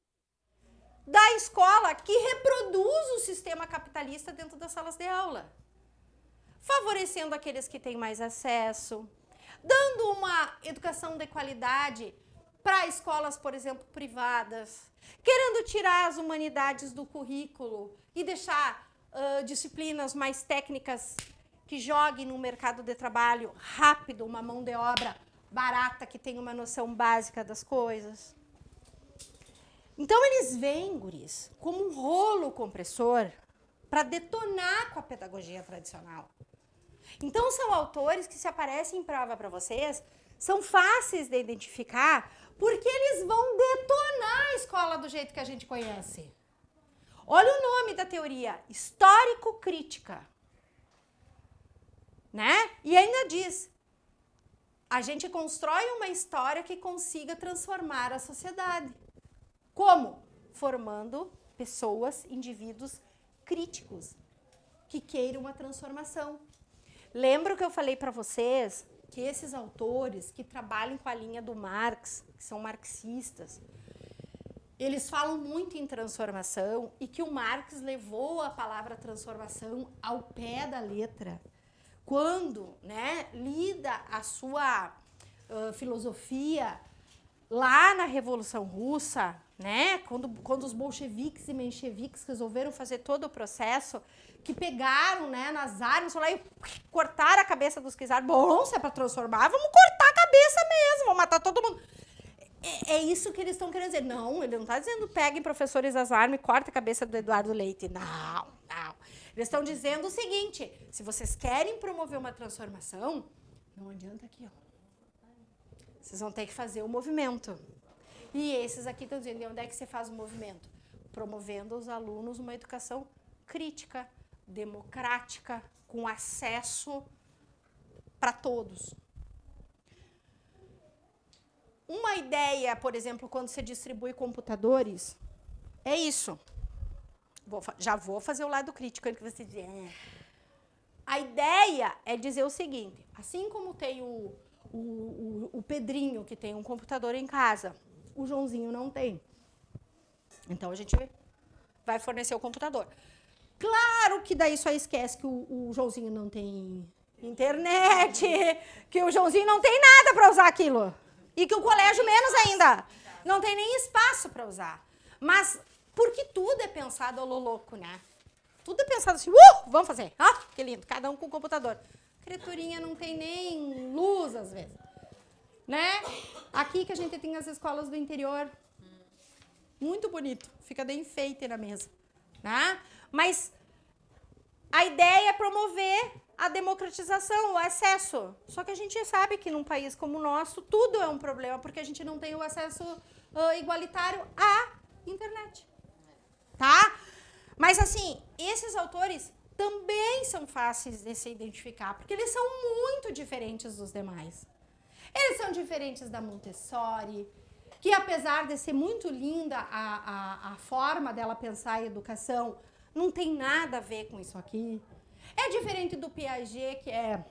da escola que reproduz o sistema capitalista dentro das salas de aula, favorecendo aqueles que têm mais acesso, dando uma educação de qualidade para escolas, por exemplo, privadas, querendo tirar as humanidades do currículo e deixar disciplinas mais técnicas que joguem no mercado de trabalho rápido, uma mão de obra barata que tenha uma noção básica das coisas. Então, eles vêm, guris, como um rolo compressor para detonar com a pedagogia tradicional. Então, são autores que, se aparecem em prova para vocês, são fáceis de identificar porque eles vão detonar a escola do jeito que a gente conhece. Olha o nome da teoria, histórico-crítica. Né? E ainda diz, a gente constrói uma história que consiga transformar a sociedade. Como? Formando pessoas, indivíduos críticos, que queiram uma transformação. Lembra que eu falei para vocês que esses autores que trabalham com a linha do Marx, que são marxistas, eles falam muito em transformação e que o Marx levou a palavra transformação ao pé da letra. Quando, né, lida a sua filosofia lá na Revolução Russa, né, quando os bolcheviques e mencheviques resolveram fazer todo o processo, que pegaram, né, nas armas, lá e cortaram a cabeça dos czares. Bom, se é para transformar, vamos cortar a cabeça mesmo, vamos matar todo mundo. É isso que eles estão querendo dizer. Não, ele não está dizendo peguem professores das armas e cortem a cabeça do Eduardo Leite. Não, não. Eles estão dizendo o seguinte, se vocês querem promover uma transformação, não adianta aqui, ó. Vocês vão ter que fazer o movimento. E esses aqui estão dizendo, onde é que você faz o movimento? Promovendo aos alunos uma educação crítica, democrática, com acesso para todos. Uma ideia, por exemplo, quando você distribui computadores, é isso. Já vou fazer o lado crítico, que você diz, A ideia é dizer o seguinte, assim como tem o Pedrinho, que tem um computador em casa, o Joãozinho não tem. Então, a gente vai fornecer o computador. Claro que daí só esquece que o Joãozinho não tem internet, que o Joãozinho não tem nada para usar aquilo. E que o colégio menos ainda. Não tem nem espaço para usar. Mas, porque tudo é pensado ao louco, né? Tudo é pensado assim, vamos fazer. Ah, que lindo, cada um com o computador. Criaturinha não tem nem luz, às vezes. Né? Aqui que a gente tem as escolas do interior. Muito bonito. Fica bem enfeite na mesa. Né? Mas a ideia é promover a democratização, o acesso. Só que a gente sabe que num país como o nosso, tudo é um problema, porque a gente não tem o acesso igualitário à internet. Tá? Mas, assim, esses autores também são fáceis de se identificar, porque eles são muito diferentes dos demais. Eles são diferentes da Montessori, que apesar de ser muito linda a forma dela pensar a educação, não tem nada a ver com isso aqui. É diferente do Piaget, que é,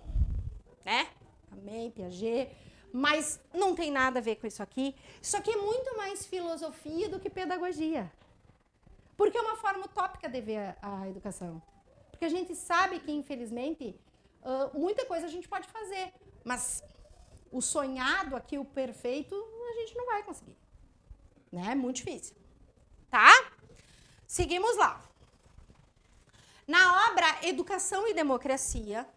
né? Amém, Piaget, mas não tem nada a ver com isso aqui. Isso aqui é muito mais filosofia do que pedagogia. Porque é uma forma utópica de ver a educação. Porque a gente sabe que, infelizmente, muita coisa a gente pode fazer, mas o sonhado aqui, o perfeito, a gente não vai conseguir. Né? É muito difícil. Tá? Seguimos lá. Na obra Educação e Democracia,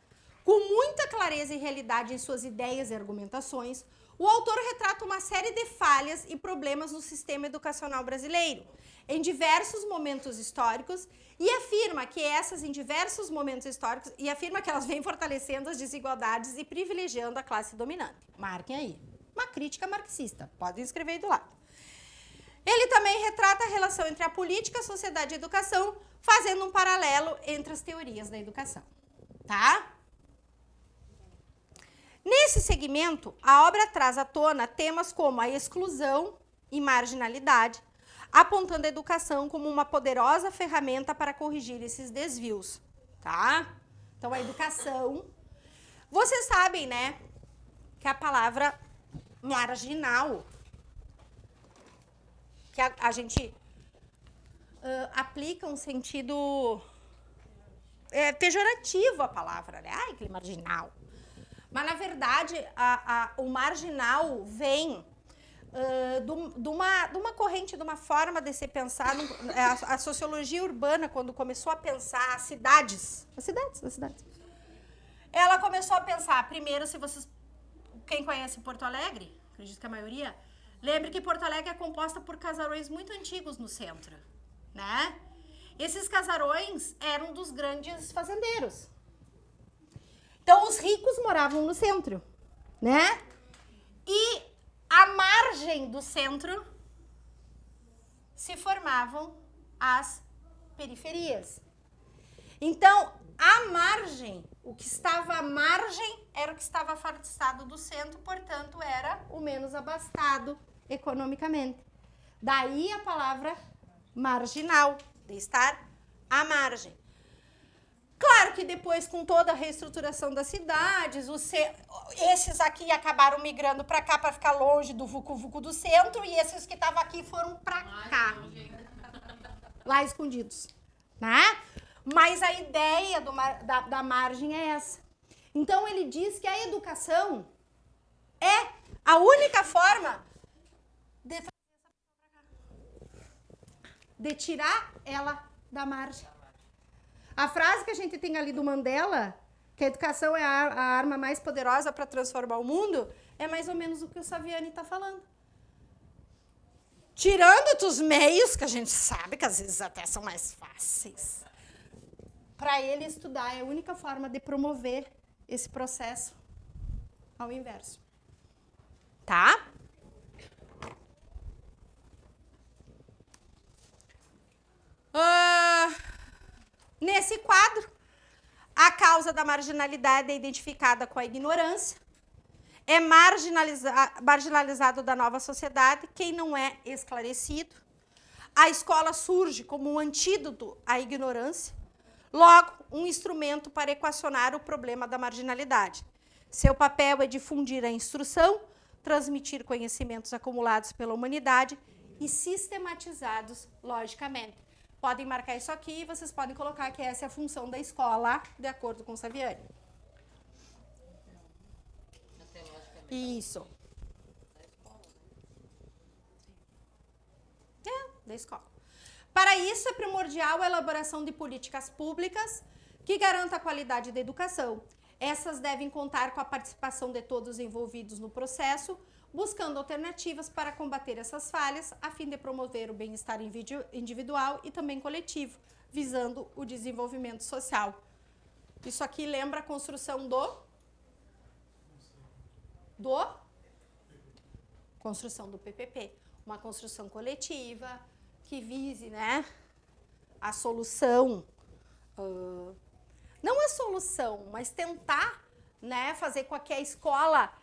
com muita clareza e realidade em suas ideias e argumentações, o autor retrata uma série de falhas e problemas no sistema educacional brasileiro, em diversos momentos históricos, e afirma que elas vêm fortalecendo as desigualdades e privilegiando a classe dominante. Marquem aí. Uma crítica marxista. Podem escrever aí do lado. Ele também retrata a relação entre a política, a sociedade e a educação, fazendo um paralelo entre as teorias da educação. Tá? Nesse segmento, a obra traz à tona temas como a exclusão e marginalidade, apontando a educação como uma poderosa ferramenta para corrigir esses desvios. Tá? Então, a educação... Vocês sabem, né, que a palavra marginal, que a gente aplica um sentido pejorativo à palavra, né? Ai, aquele marginal. Mas, na verdade, o marginal vem de uma corrente, de uma forma de se pensar. A sociologia urbana, quando começou a pensar as cidades, ela começou a pensar, primeiro, quem conhece Porto Alegre, acredito que a maioria, lembre que Porto Alegre é composta por casarões muito antigos no centro, né? Esses casarões eram dos grandes fazendeiros. Então, os ricos moravam no centro, né? E à margem do centro se formavam as periferias. Então, à margem, o que estava à margem era o que estava afastado do centro, portanto, era o menos abastado economicamente. Daí a palavra marginal, de estar à margem. Claro que depois, com toda a reestruturação das cidades, esses aqui acabaram migrando para cá para ficar longe do vucu-vucu do centro, e esses que estavam aqui foram para cá, lá escondidos, né? Mas a ideia da margem é essa. Então, ele diz que a educação é a única forma de fazer essa pessoa para cá, de tirar ela da margem. A frase que a gente tem ali do Mandela, que a educação é a arma mais poderosa para transformar o mundo, é mais ou menos o que o Saviani está falando. Tirando dos meios, que a gente sabe que às vezes até são mais fáceis, para ele estudar é a única forma de promover esse processo ao inverso. Tá? Nesse quadro, a causa da marginalidade é identificada com a ignorância. É marginalizado da nova sociedade quem não é esclarecido. A escola surge como um antídoto à ignorância, Logo, um instrumento para equacionar o problema da marginalidade. Seu papel é difundir a instrução, transmitir conhecimentos acumulados pela humanidade e sistematizados logicamente. Podem marcar isso aqui e vocês podem colocar que essa é a função da escola, de acordo com Saviani. Isso. Da escola. Para isso, é primordial a elaboração de políticas públicas que garantam a qualidade da educação. Essas devem contar com a participação de todos os envolvidos no processo, buscando alternativas para combater essas falhas, a fim de promover o bem-estar individual e também coletivo, visando o desenvolvimento social. Isso aqui lembra a construção construção do PPP, uma construção coletiva que vise, né, a solução, não a solução, mas tentar, né, fazer com que a escola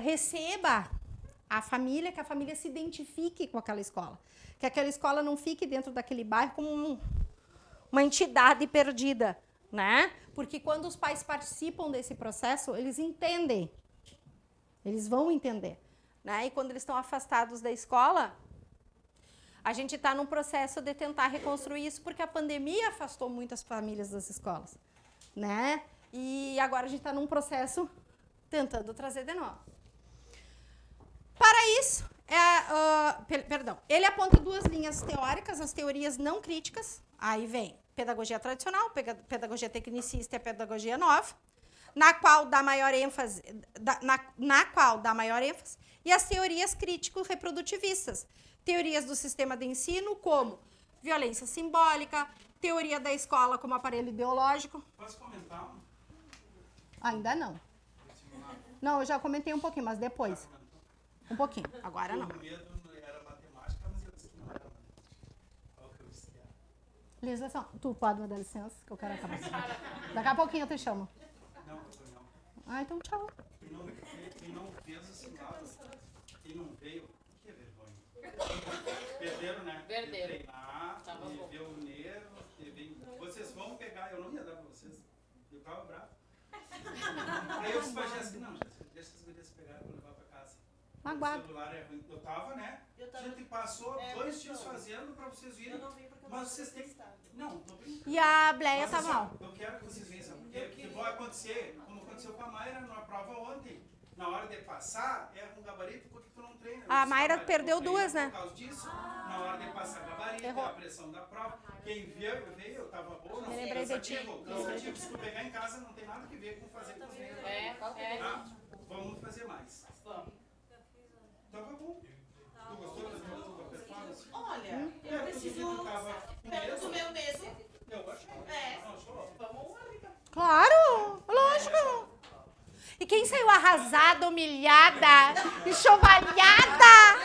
receba a família, que a família se identifique com aquela escola, que aquela escola não fique dentro daquele bairro como uma entidade perdida, né? Porque quando os pais participam desse processo, eles entendem, eles vão entender, né? E quando eles estão afastados da escola, a gente está num processo de tentar reconstruir isso, porque a pandemia afastou muitas famílias das escolas, né? E agora a gente está num processo tentando trazer de novo. Para isso, ele aponta duas linhas teóricas, as teorias não críticas, aí vem pedagogia tradicional, pedagogia tecnicista e a pedagogia nova, na qual dá maior ênfase, e as teorias crítico-reprodutivistas, teorias do sistema de ensino como violência simbólica, teoria da escola como aparelho ideológico. Posso comentar? Ainda não. Não, eu já comentei um pouquinho, mas depois. Um pouquinho, agora não. O medo era matemática, mas eu disse que não era matemática. Qual que eu disse? Legislação. Tu pode me dar licença, que eu quero acabar. Daqui a pouquinho eu te chamo. Não. Ah, então tchau. Quem não fez assim nada, quem não veio, que vergonha. Perderam, né? Perderam. Treinar, Tava bom. ver o nervo, vocês vão pegar, eu não ia dar pra vocês. Eu tava bravo. Aí eu disse pra Jéssica, não, Jéssica, deixa as gurias pegarem pra levar pra casa. Aguardo. O celular é ruim. Eu tava, né? A gente passou 2 dias fazendo pra vocês virem. Mas vocês têm que... Não, tô brincando. E a Bleia Mas, tá assim, mal. Eu quero que vocês venham, sabe por quê? Porque vai acontecer, como aconteceu com a Mayra na prova ontem. Na hora de passar, erra um gabarito, porque tu não treina. A Mayra perdeu duas, né? Por causa disso, na hora de passar gabarito, Errou. a pressão da prova. Quem veio, eu tava boa, não. Me lembrei de ti. Cansativo, se tu pegar em casa, não tem nada que ver com fazer cozinha. Ah, vamos fazer mais. Vamos. Tava bom. Tu gostou da tua performance? Olha, eu preciso perto do meu mesmo. Eu achei. Não, achou? Vamos arriba. Claro, lógico. E quem saiu arrasada, humilhada, enxovalhada,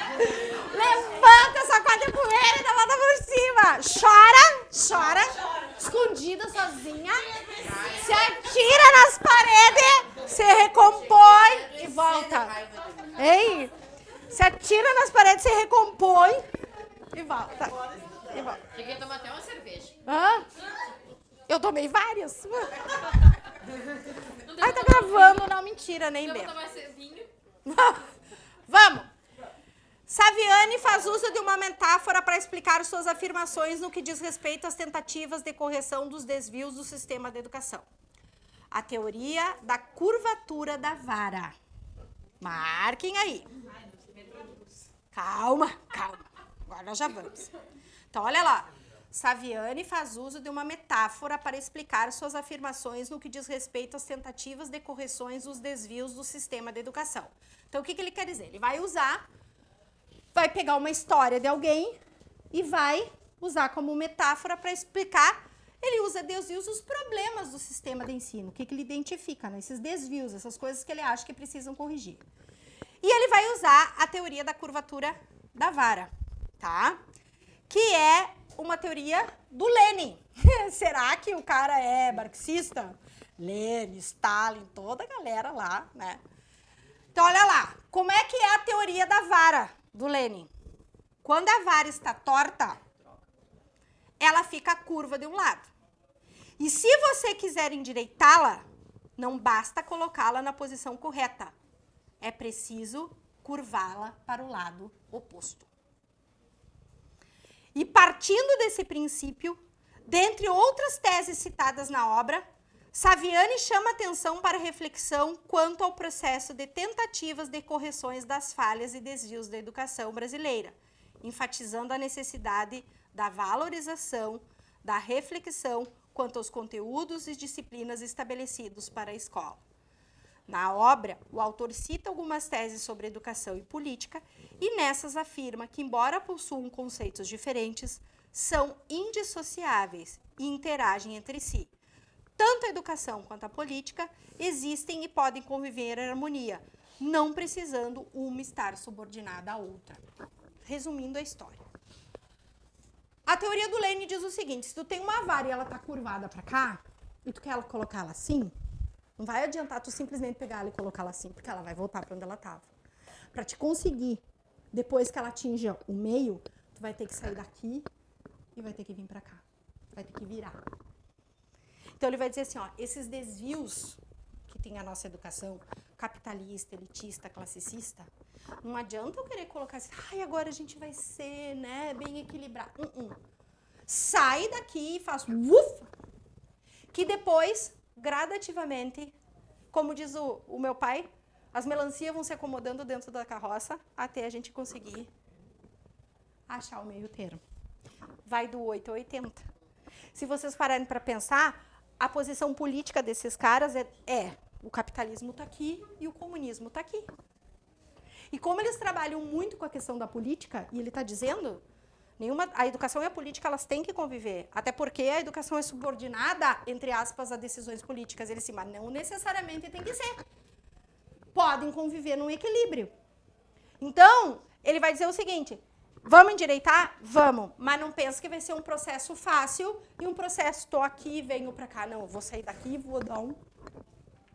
levanta essa quadra de poeira e dá a volta por cima. Chora, escondida, sozinha, se atira nas paredes, se recompõe e volta. Ei, se atira nas paredes, se recompõe e volta. Cheguei a tomar até uma cerveja. Hã? Eu tomei várias. Ai, tá gravando. Não, mentira, nem Eu vou bebo. tomar esse vinho. Vamos. Saviani faz uso de uma metáfora para explicar suas afirmações no que diz respeito às tentativas de correção dos desvios do sistema de educação. A teoria da curvatura da vara. Marquem aí. Calma. Agora nós já vamos. Então, olha lá. Saviani faz uso de uma metáfora para explicar suas afirmações no que diz respeito às tentativas de correções dos desvios do sistema de educação. Então, o que ele quer dizer? Ele vai pegar uma história de alguém e vai usar como metáfora para explicar. Ele usa desvios os problemas do sistema de ensino, o que ele identifica, né? Esses desvios, essas coisas que ele acha que precisam corrigir. E ele vai usar a teoria da curvatura da vara, tá? Que é uma teoria do Lenin. Será que o cara é marxista? Lenin, Stalin, toda a galera lá, né? Então, olha lá. Como é que é a teoria da vara do Lenin? Quando a vara está torta, ela fica curva de um lado. E se você quiser endireitá-la, não basta colocá-la na posição correta. É preciso curvá-la para o lado oposto. E partindo desse princípio, dentre outras teses citadas na obra, Saviani chama atenção para a reflexão quanto ao processo de tentativas de correções das falhas e desvios da educação brasileira, enfatizando a necessidade da valorização, da reflexão quanto aos conteúdos e disciplinas estabelecidos para a escola. Na obra, o autor cita algumas teses sobre educação e política e nessas afirma que, embora possuam conceitos diferentes, são indissociáveis e interagem entre si. Tanto a educação quanto a política existem e podem conviver em harmonia, não precisando uma estar subordinada à outra. Resumindo a história. A teoria do Lênin diz o seguinte: se tu tem uma vara e ela está curvada para cá, e tu quer colocá-la assim, não vai adiantar tu simplesmente pegar ela e colocá-la assim, porque ela vai voltar para onde ela estava. Para te conseguir, depois que ela atinja o meio, tu vai ter que sair daqui e vai ter que vir para cá. Vai ter que virar. Então ele vai dizer assim, ó, esses desvios que tem a nossa educação capitalista, elitista, classicista, não adianta eu querer colocar assim, ai, agora a gente vai ser, né, bem equilibrado. Sai daqui e faz ufa, que depois, gradativamente, como diz o meu pai, as melancias vão se acomodando dentro da carroça até a gente conseguir achar o meio termo. Vai do 8 ao 80. Se vocês pararem para pensar, a posição política desses caras é o capitalismo está aqui e o comunismo está aqui. E como eles trabalham muito com a questão da política, e ele está dizendo, a educação e a política elas têm que conviver, até porque a educação é subordinada, entre aspas, a decisões políticas. Ele mas não necessariamente tem que ser. Podem conviver num equilíbrio. Então, ele vai dizer o seguinte, vamos endireitar? Vamos, mas não pensa que vai ser um processo fácil e um processo, estou aqui, venho para cá. Não, eu vou sair daqui e vou dar um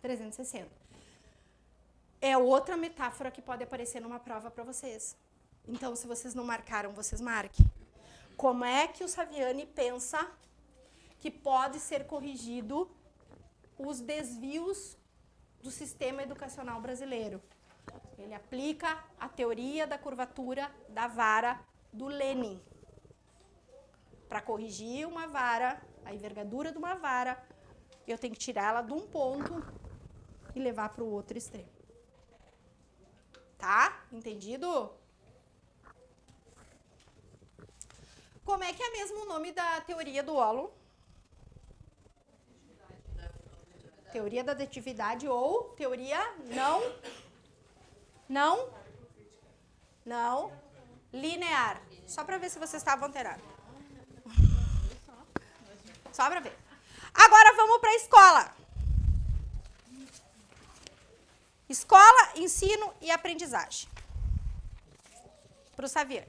360. É outra metáfora que pode aparecer numa prova para vocês. Então, se vocês não marcaram, vocês marquem. Como é que o Saviani pensa que pode ser corrigido os desvios do sistema educacional brasileiro? Ele aplica a teoria da curvatura da vara do Lênin. Para corrigir uma vara, a envergadura de uma vara, eu tenho que tirar ela de um ponto e levar para o outro extremo. Tá? Entendido? Como é que é mesmo o nome da teoria do holo? Teoria da aditividade ou teoria não linear. Só para ver se vocês estavam alterados. Só para ver. Agora vamos para a escola. Escola, ensino e aprendizagem. Para o Saviani.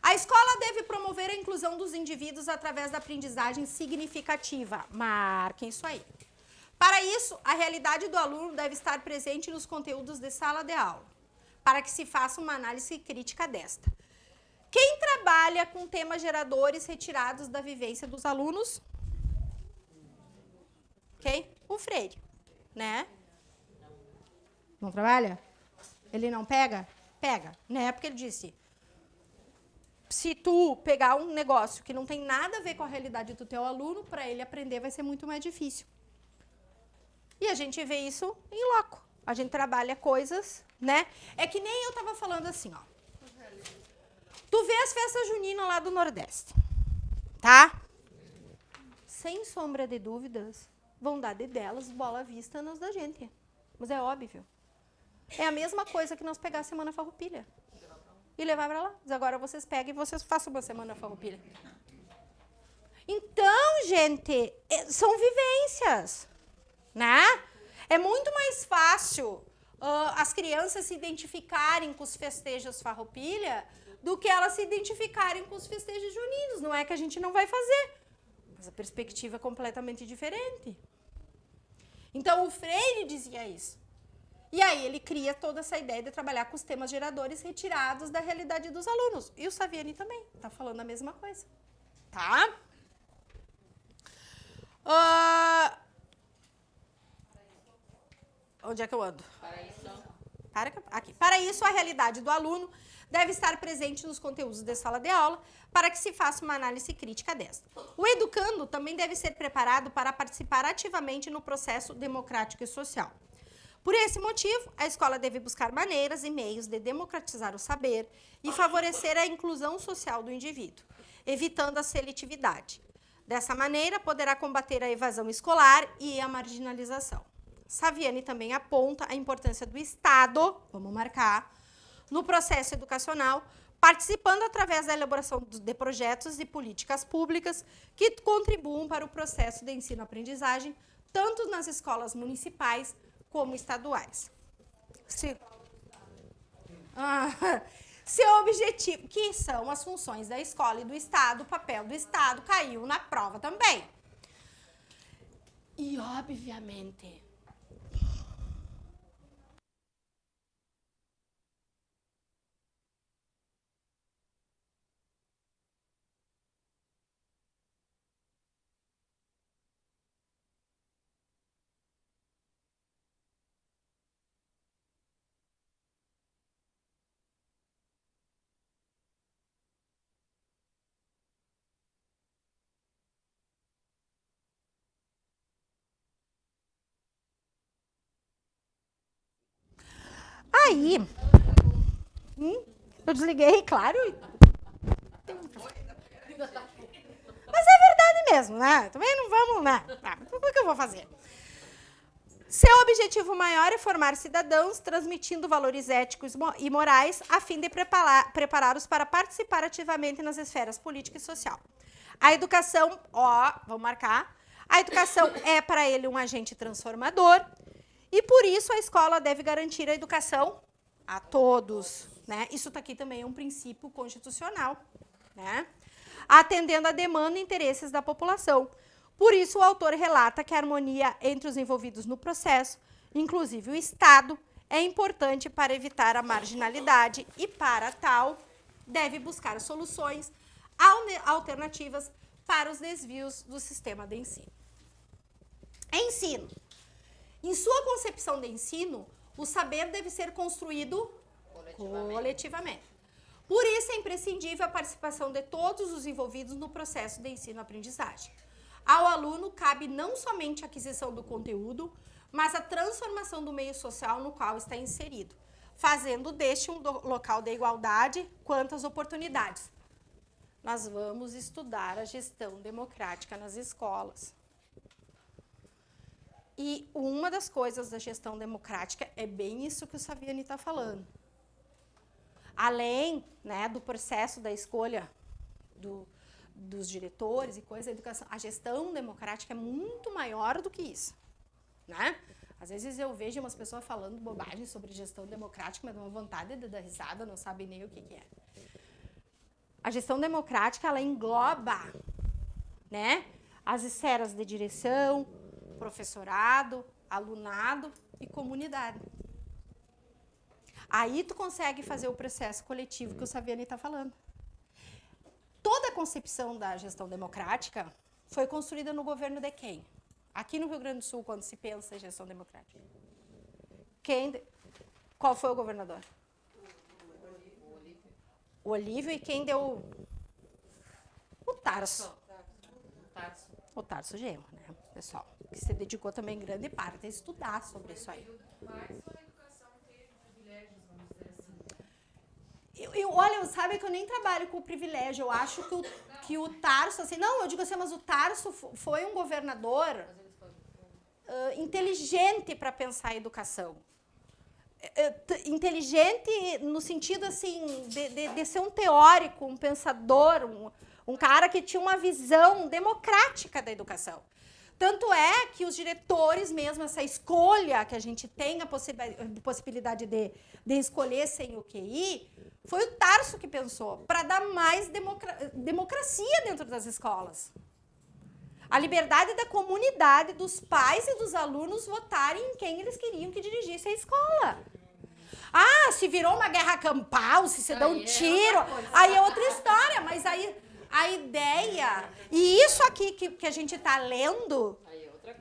A escola deve promover a inclusão dos indivíduos através da aprendizagem significativa. Marquem isso aí. Para isso, a realidade do aluno deve estar presente nos conteúdos de sala de aula, para que se faça uma análise crítica desta. Quem trabalha com temas geradores retirados da vivência dos alunos? Quem? O Freire, né? Não trabalha? Ele não pega? Pega, né? Porque ele disse, se tu pegar um negócio que não tem nada a ver com a realidade do teu aluno, para ele aprender vai ser muito mais difícil. E a gente vê isso em loco. A gente trabalha coisas, né? É que nem eu tava falando assim, ó. Tu vê as festas juninas lá do Nordeste, tá? Sem sombra de dúvidas, vão dar de delas bola à vista nas da gente. Mas é óbvio. É a mesma coisa que nós pegar a Semana Farroupilha e levar para lá. Mas agora vocês pegam e vocês façam uma Semana Farroupilha. Então, gente, são vivências, né? É muito mais fácil as crianças se identificarem com os festejos Farroupilha do que elas se identificarem com os festejos juninos. Não é que a gente não vai fazer, mas a perspectiva é completamente diferente. Então, o Freire dizia isso. E aí ele cria toda essa ideia de trabalhar com os temas geradores retirados da realidade dos alunos. E o Saviani também está falando a mesma coisa. Tá? Onde é que eu ando? Para isso. Aqui. Para isso, a realidade do aluno deve estar presente nos conteúdos da sala de aula para que se faça uma análise crítica desta. O educando também deve ser preparado para participar ativamente no processo democrático e social. Por esse motivo, a escola deve buscar maneiras e meios de democratizar o saber e favorecer a inclusão social do indivíduo, evitando a seletividade. Dessa maneira, poderá combater a evasão escolar e a marginalização. Saviani também aponta a importância do Estado, vamos marcar, no processo educacional, participando através da elaboração de projetos e políticas públicas que contribuam para o processo de ensino-aprendizagem, tanto nas escolas municipais como estaduais. Seu objetivo, que são as funções da escola e do Estado, o papel do Estado caiu na prova também. E, obviamente, aí, eu desliguei, claro. Mas é verdade mesmo, né? Também não vamos, né? O que eu vou fazer? Seu objetivo maior é formar cidadãos, transmitindo valores éticos e morais, a fim de prepará-los para participar ativamente nas esferas política e social. A educação, vamos marcar, a educação é para ele um agente transformador, e por isso a escola deve garantir a educação a todos, né? Isso aqui também é um princípio constitucional, né? Atendendo a demanda e interesses da população. Por isso o autor relata que a harmonia entre os envolvidos no processo, inclusive o Estado, é importante para evitar a marginalidade e, para tal, deve buscar soluções alternativas para os desvios do sistema de ensino. Ensino. Em sua concepção de ensino, o saber deve ser construído coletivamente. Por isso é imprescindível a participação de todos os envolvidos no processo de ensino-aprendizagem. Ao aluno cabe não somente a aquisição do conteúdo, mas a transformação do meio social no qual está inserido, fazendo deste um local de igualdade quanto às oportunidades. Nós vamos estudar a gestão democrática nas escolas. E uma das coisas da gestão democrática é bem isso que o Saviani está falando. Além, né, do processo da escolha dos diretores e coisa da educação, a gestão democrática é muito maior do que isso, né? Às vezes eu vejo umas pessoas falando bobagem sobre gestão democrática, mas dá uma vontade de dar risada, não sabe nem o que é. A gestão democrática, ela engloba, né, as esferas de direção, professorado, alunado e comunidade. Aí tu consegue fazer o processo coletivo que o Saviani está falando. Toda a concepção da gestão democrática foi construída no governo de quem? Aqui no Rio Grande do Sul, quando se pensa em gestão democrática. Qual foi o governador? O Olívio. E quem deu? O Tarso. O Tarso Genro, né, pessoal? Que se dedicou também grande parte a estudar sobre isso aí. Olha, sabe que eu nem trabalho com o privilégio. Eu acho que o Tarso, assim, não, eu digo assim, mas o Tarso foi um governador inteligente para pensar a educação. Inteligente no sentido, assim, de ser um teórico, um pensador, um cara que tinha uma visão democrática da educação. Tanto é que os diretores mesmo, essa escolha que a gente tem, a possibilidade de escolher sem o QI, foi o Tarso que pensou, para dar mais democracia dentro das escolas. A liberdade da comunidade, dos pais e dos alunos votarem em quem eles queriam que dirigisse a escola. Ah, se virou uma guerra campal, se dá um tiro, aí é outra história, mas A ideia, e isso aqui que a gente está lendo,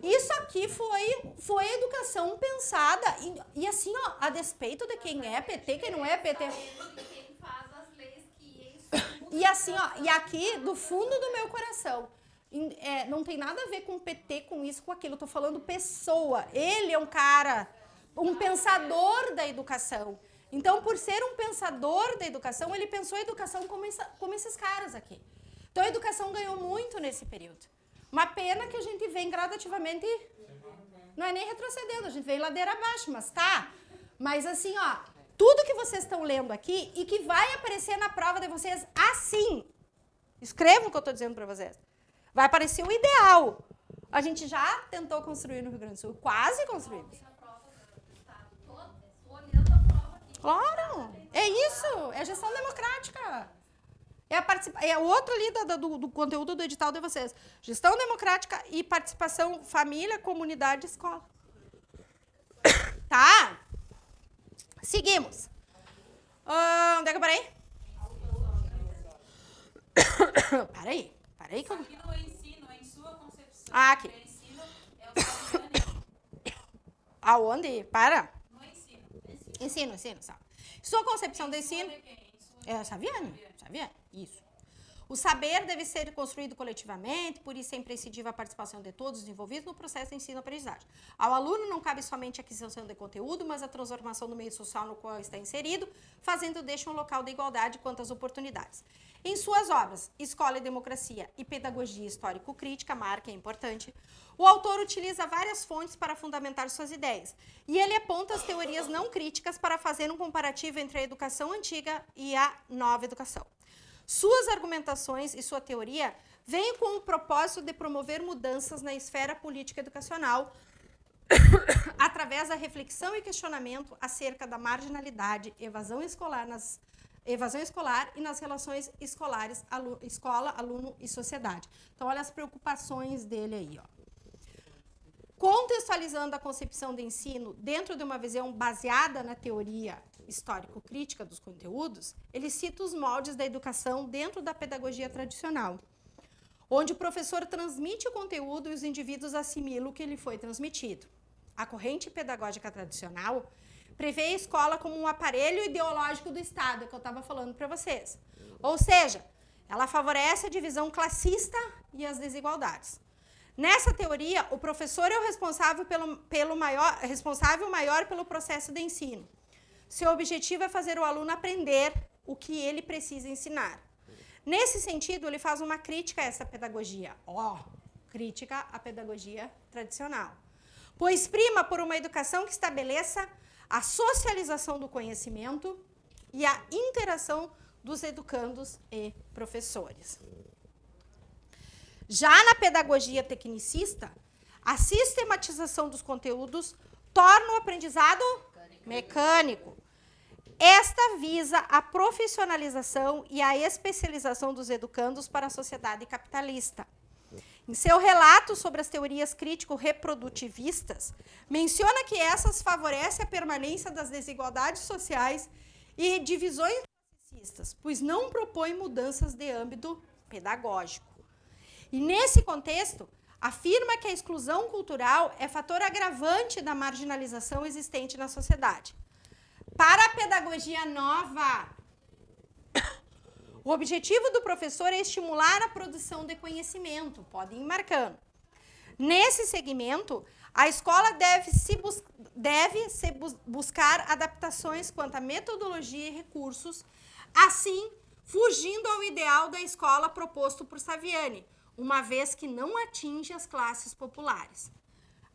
isso aqui foi a educação pensada, e assim, ó, a despeito de quem é PT, quem não é PT. Quem faz as leis que E assim, ó, e aqui, do fundo do meu coração, não tem nada a ver com PT, com isso, com aquilo, eu tô falando pessoa. Ele é um cara, um pensador da educação. Então, por ser um pensador da educação, ele pensou a educação como esses caras aqui. Então, a educação ganhou muito nesse período. Uma pena que a gente vem gradativamente, não é nem retrocedendo, a gente vem ladeira abaixo, mas tá. Mas assim, ó, tudo que vocês estão lendo aqui e que vai aparecer na prova de vocês assim, escrevam o que eu estou dizendo para vocês. Vai aparecer o ideal. A gente já tentou construir no Rio Grande do Sul, quase construímos. Claro, é isso, é gestão democrática. É o outro ali do conteúdo do edital de vocês. Gestão democrática e participação, família, comunidade, escola. Tá? Seguimos. Onde é que eu parei? Parei. aqui no ensino, em sua concepção, Aqui. o ensino é o sabe. Aonde? Para. No ensino. Ensino, sabe? Sua concepção do ensino... De quem? Em sua É, Saviane, isso. O saber deve ser construído coletivamente, por isso é imprescindível a participação de todos os envolvidos no processo de ensino-aprendizagem. Ao aluno não cabe somente a aquisição de conteúdo, mas a transformação do meio social no qual está inserido, fazendo deste um local de igualdade quanto às oportunidades. Em suas obras, Escola e Democracia e Pedagogia Histórico-Crítica, marca é importante, o autor utiliza várias fontes para fundamentar suas ideias, e ele aponta as teorias não críticas para fazer um comparativo entre a educação antiga e a nova educação. Suas argumentações e sua teoria vêm com o propósito de promover mudanças na esfera política educacional através da reflexão e questionamento acerca da marginalidade, evasão escolar e nas relações escolares, escola, aluno e sociedade. Então, olha as preocupações dele aí, ó. Contextualizando a concepção de ensino dentro de uma visão baseada na teoria histórico-crítica dos conteúdos, ele cita os moldes da educação dentro da pedagogia tradicional, onde o professor transmite o conteúdo e os indivíduos assimilam o que lhe foi transmitido. A corrente pedagógica tradicional prevê a escola como um aparelho ideológico do Estado, que eu estava falando para vocês. Ou seja, ela favorece a divisão classista e as desigualdades. Nessa teoria, o professor é o responsável maior pelo processo de ensino. Seu objetivo é fazer o aluno aprender o que ele precisa ensinar. Nesse sentido, ele faz uma crítica a essa pedagogia. Crítica à pedagogia tradicional. Pois prima por uma educação que estabeleça a socialização do conhecimento e a interação dos educandos e professores. Já na pedagogia tecnicista, a sistematização dos conteúdos torna o aprendizado mecânico. Esta visa a profissionalização e a especialização dos educandos para a sociedade capitalista. Em seu relato sobre as teorias crítico-reprodutivistas, menciona que essas favorecem a permanência das desigualdades sociais e divisões classistas, pois não propõem mudanças de âmbito pedagógico. E nesse contexto, afirma que a exclusão cultural é fator agravante da marginalização existente na sociedade. Para a pedagogia nova, o objetivo do professor é estimular a produção de conhecimento. Podem ir marcando. Nesse segmento, a escola deve buscar adaptações quanto à metodologia e recursos, assim, fugindo ao ideal da escola proposto por Saviane, uma vez que não atinge as classes populares.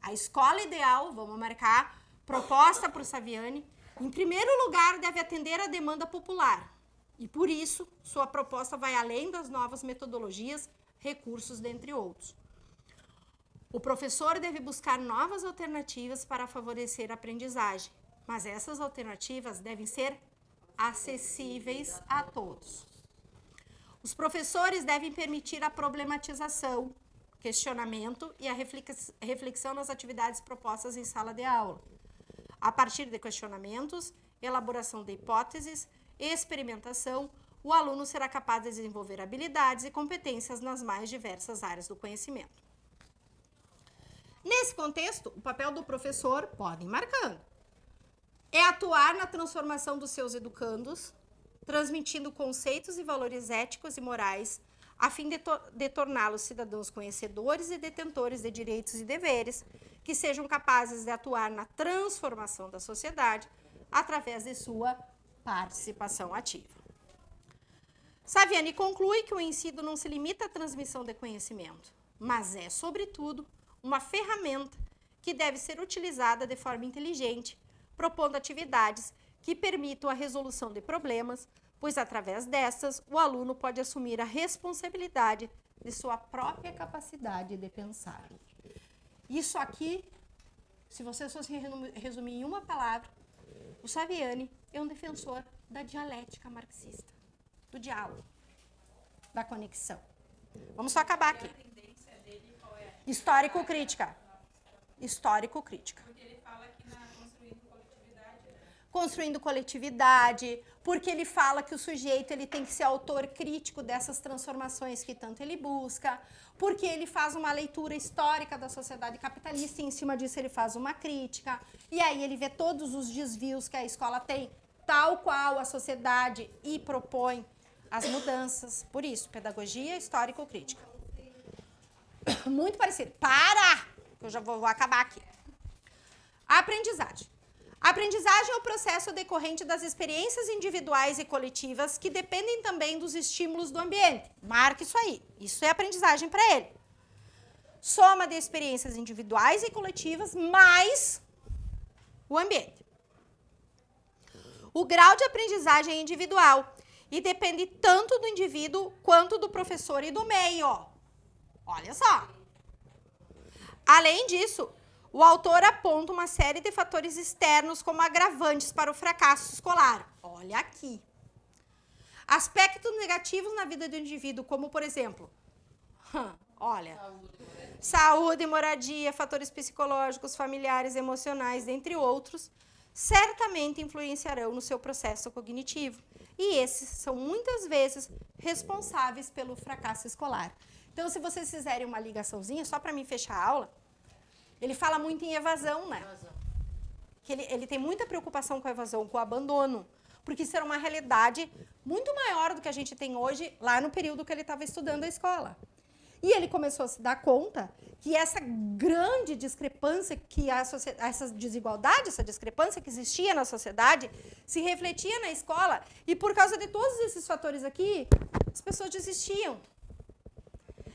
A escola ideal, vamos marcar, proposta por Saviane, em primeiro lugar, deve atender à demanda popular. E, por isso, sua proposta vai além das novas metodologias, recursos, dentre outros. O professor deve buscar novas alternativas para favorecer a aprendizagem, mas essas alternativas devem ser acessíveis a todos. Os professores devem permitir a problematização, questionamento e a reflexão nas atividades propostas em sala de aula, a partir de questionamentos, elaboração de hipóteses, experimentação, o aluno será capaz de desenvolver habilidades e competências nas mais diversas áreas do conhecimento. Nesse contexto, o papel do professor, podem ir marcando, é atuar na transformação dos seus educandos, transmitindo conceitos e valores éticos e morais, a fim de torná-los cidadãos conhecedores e detentores de direitos e deveres, que sejam capazes de atuar na transformação da sociedade através de sua participação ativa. Saviani conclui que o ensino não se limita à transmissão de conhecimento, mas é, sobretudo, uma ferramenta que deve ser utilizada de forma inteligente, propondo atividades que permitam a resolução de problemas, pois através dessas o aluno pode assumir a responsabilidade de sua própria capacidade de pensar. Isso aqui, se você fosse resumir em uma palavra, o Saviani é um defensor da dialética marxista, do diálogo, da conexão. Vamos só acabar aqui. Histórico-crítica. Histórico-crítica. Porque ele fala que na construindo coletividade, Construindo coletividade, porque ele fala que o sujeito ele tem que ser autor crítico dessas transformações que tanto ele busca, porque ele faz uma leitura histórica da sociedade capitalista e em cima disso ele faz uma crítica, e aí ele vê todos os desvios que a escola tem, tal qual a sociedade, e propõe as mudanças. Por isso, pedagogia histórico-crítica. Muito parecido. Para! Eu já vou acabar aqui. A aprendizagem. A aprendizagem é o processo decorrente das experiências individuais e coletivas que dependem também dos estímulos do ambiente. Marca isso aí. Isso é aprendizagem para ele. Soma de experiências individuais e coletivas mais o ambiente. O grau de aprendizagem é individual e depende tanto do indivíduo quanto do professor e do meio. Olha só. Além disso, o autor aponta uma série de fatores externos como agravantes para o fracasso escolar. Olha aqui. Aspectos negativos na vida do indivíduo, como, por exemplo, olha, saúde, moradia, fatores psicológicos, familiares, emocionais, entre outros, certamente influenciarão no seu processo cognitivo. E esses são muitas vezes responsáveis pelo fracasso escolar. Então, se vocês fizerem uma ligaçãozinha, só para mim fechar a aula, ele fala muito em evasão, né? Que ele tem muita preocupação com a evasão, com o abandono, porque isso era uma realidade muito maior do que a gente tem hoje, lá no período que ele estava estudando a escola. E ele começou a se dar conta que essa grande discrepância, que essa desigualdade, essa discrepância que existia na sociedade, se refletia na escola, e por causa de todos esses fatores aqui, as pessoas desistiam.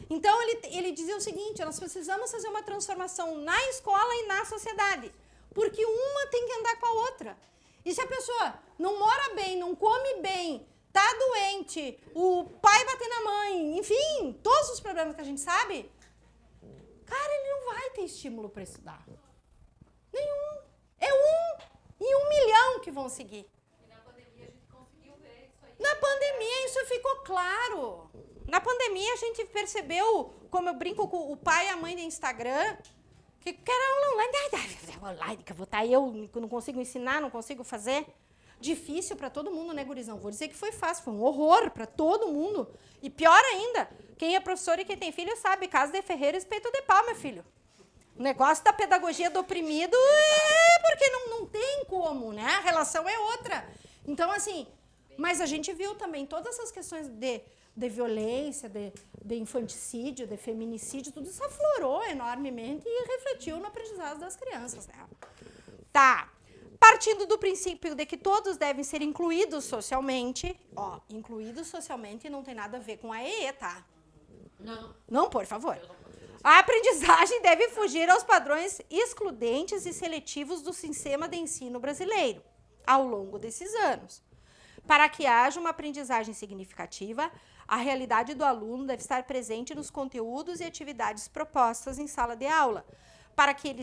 Então, ele dizia o seguinte: nós precisamos fazer uma transformação na escola e na sociedade, porque uma tem que andar com a outra. E se a pessoa não mora bem, não come bem, tá doente, o pai bater na mãe, enfim, todos os problemas que a gente sabe, cara, ele não vai ter estímulo para estudar. Nenhum. É 1 em 1 milhão que vão seguir. E na pandemia a gente conseguiu ver isso aí. Na pandemia isso ficou claro. Na pandemia a gente percebeu, como eu brinco com o pai e a mãe do Instagram, que era aula online, que eu vou estar eu não consigo ensinar, não consigo fazer. Difícil para todo mundo, né, gurizão? Vou dizer que foi fácil, foi um horror para todo mundo. E pior ainda, quem é professor e quem tem filho sabe, casa de ferreiro, espeto de pau, meu filho. O negócio da pedagogia do oprimido é porque não tem como, né? A relação é outra. Então, assim, mas a gente viu também todas essas questões de violência, de infanticídio, de feminicídio, tudo isso aflorou enormemente e refletiu no aprendizado das crianças, né? Tá. Partindo do princípio de que todos devem ser incluídos socialmente, incluídos socialmente não tem nada a ver com a EE, tá? Não. Não, por favor. A aprendizagem deve fugir aos padrões excludentes e seletivos do sistema de ensino brasileiro ao longo desses anos. Para que haja uma aprendizagem significativa, a realidade do aluno deve estar presente nos conteúdos e atividades propostas em sala de aula, para que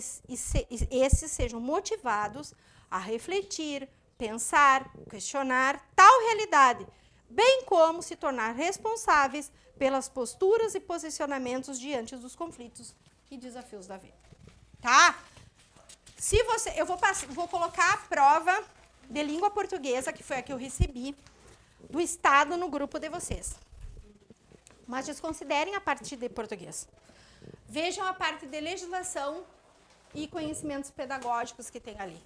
esses sejam motivados a refletir, pensar, questionar tal realidade, bem como se tornar responsáveis pelas posturas e posicionamentos diante dos conflitos e desafios da vida. Tá? Eu vou colocar a prova de língua portuguesa, que foi a que eu recebi, do estado no grupo de vocês. Mas desconsiderem a parte de português. Vejam a parte de legislação e conhecimentos pedagógicos que tem ali.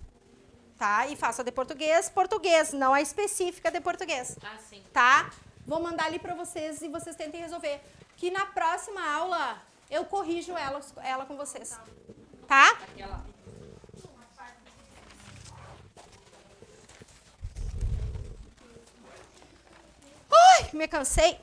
Tá? E faça de português, não a específica de português. Ah, sim. Tá? Vou mandar ali para vocês e vocês tentem resolver. Que na próxima aula eu corrijo ela com vocês. Tá? Aquela. Ai, me cansei.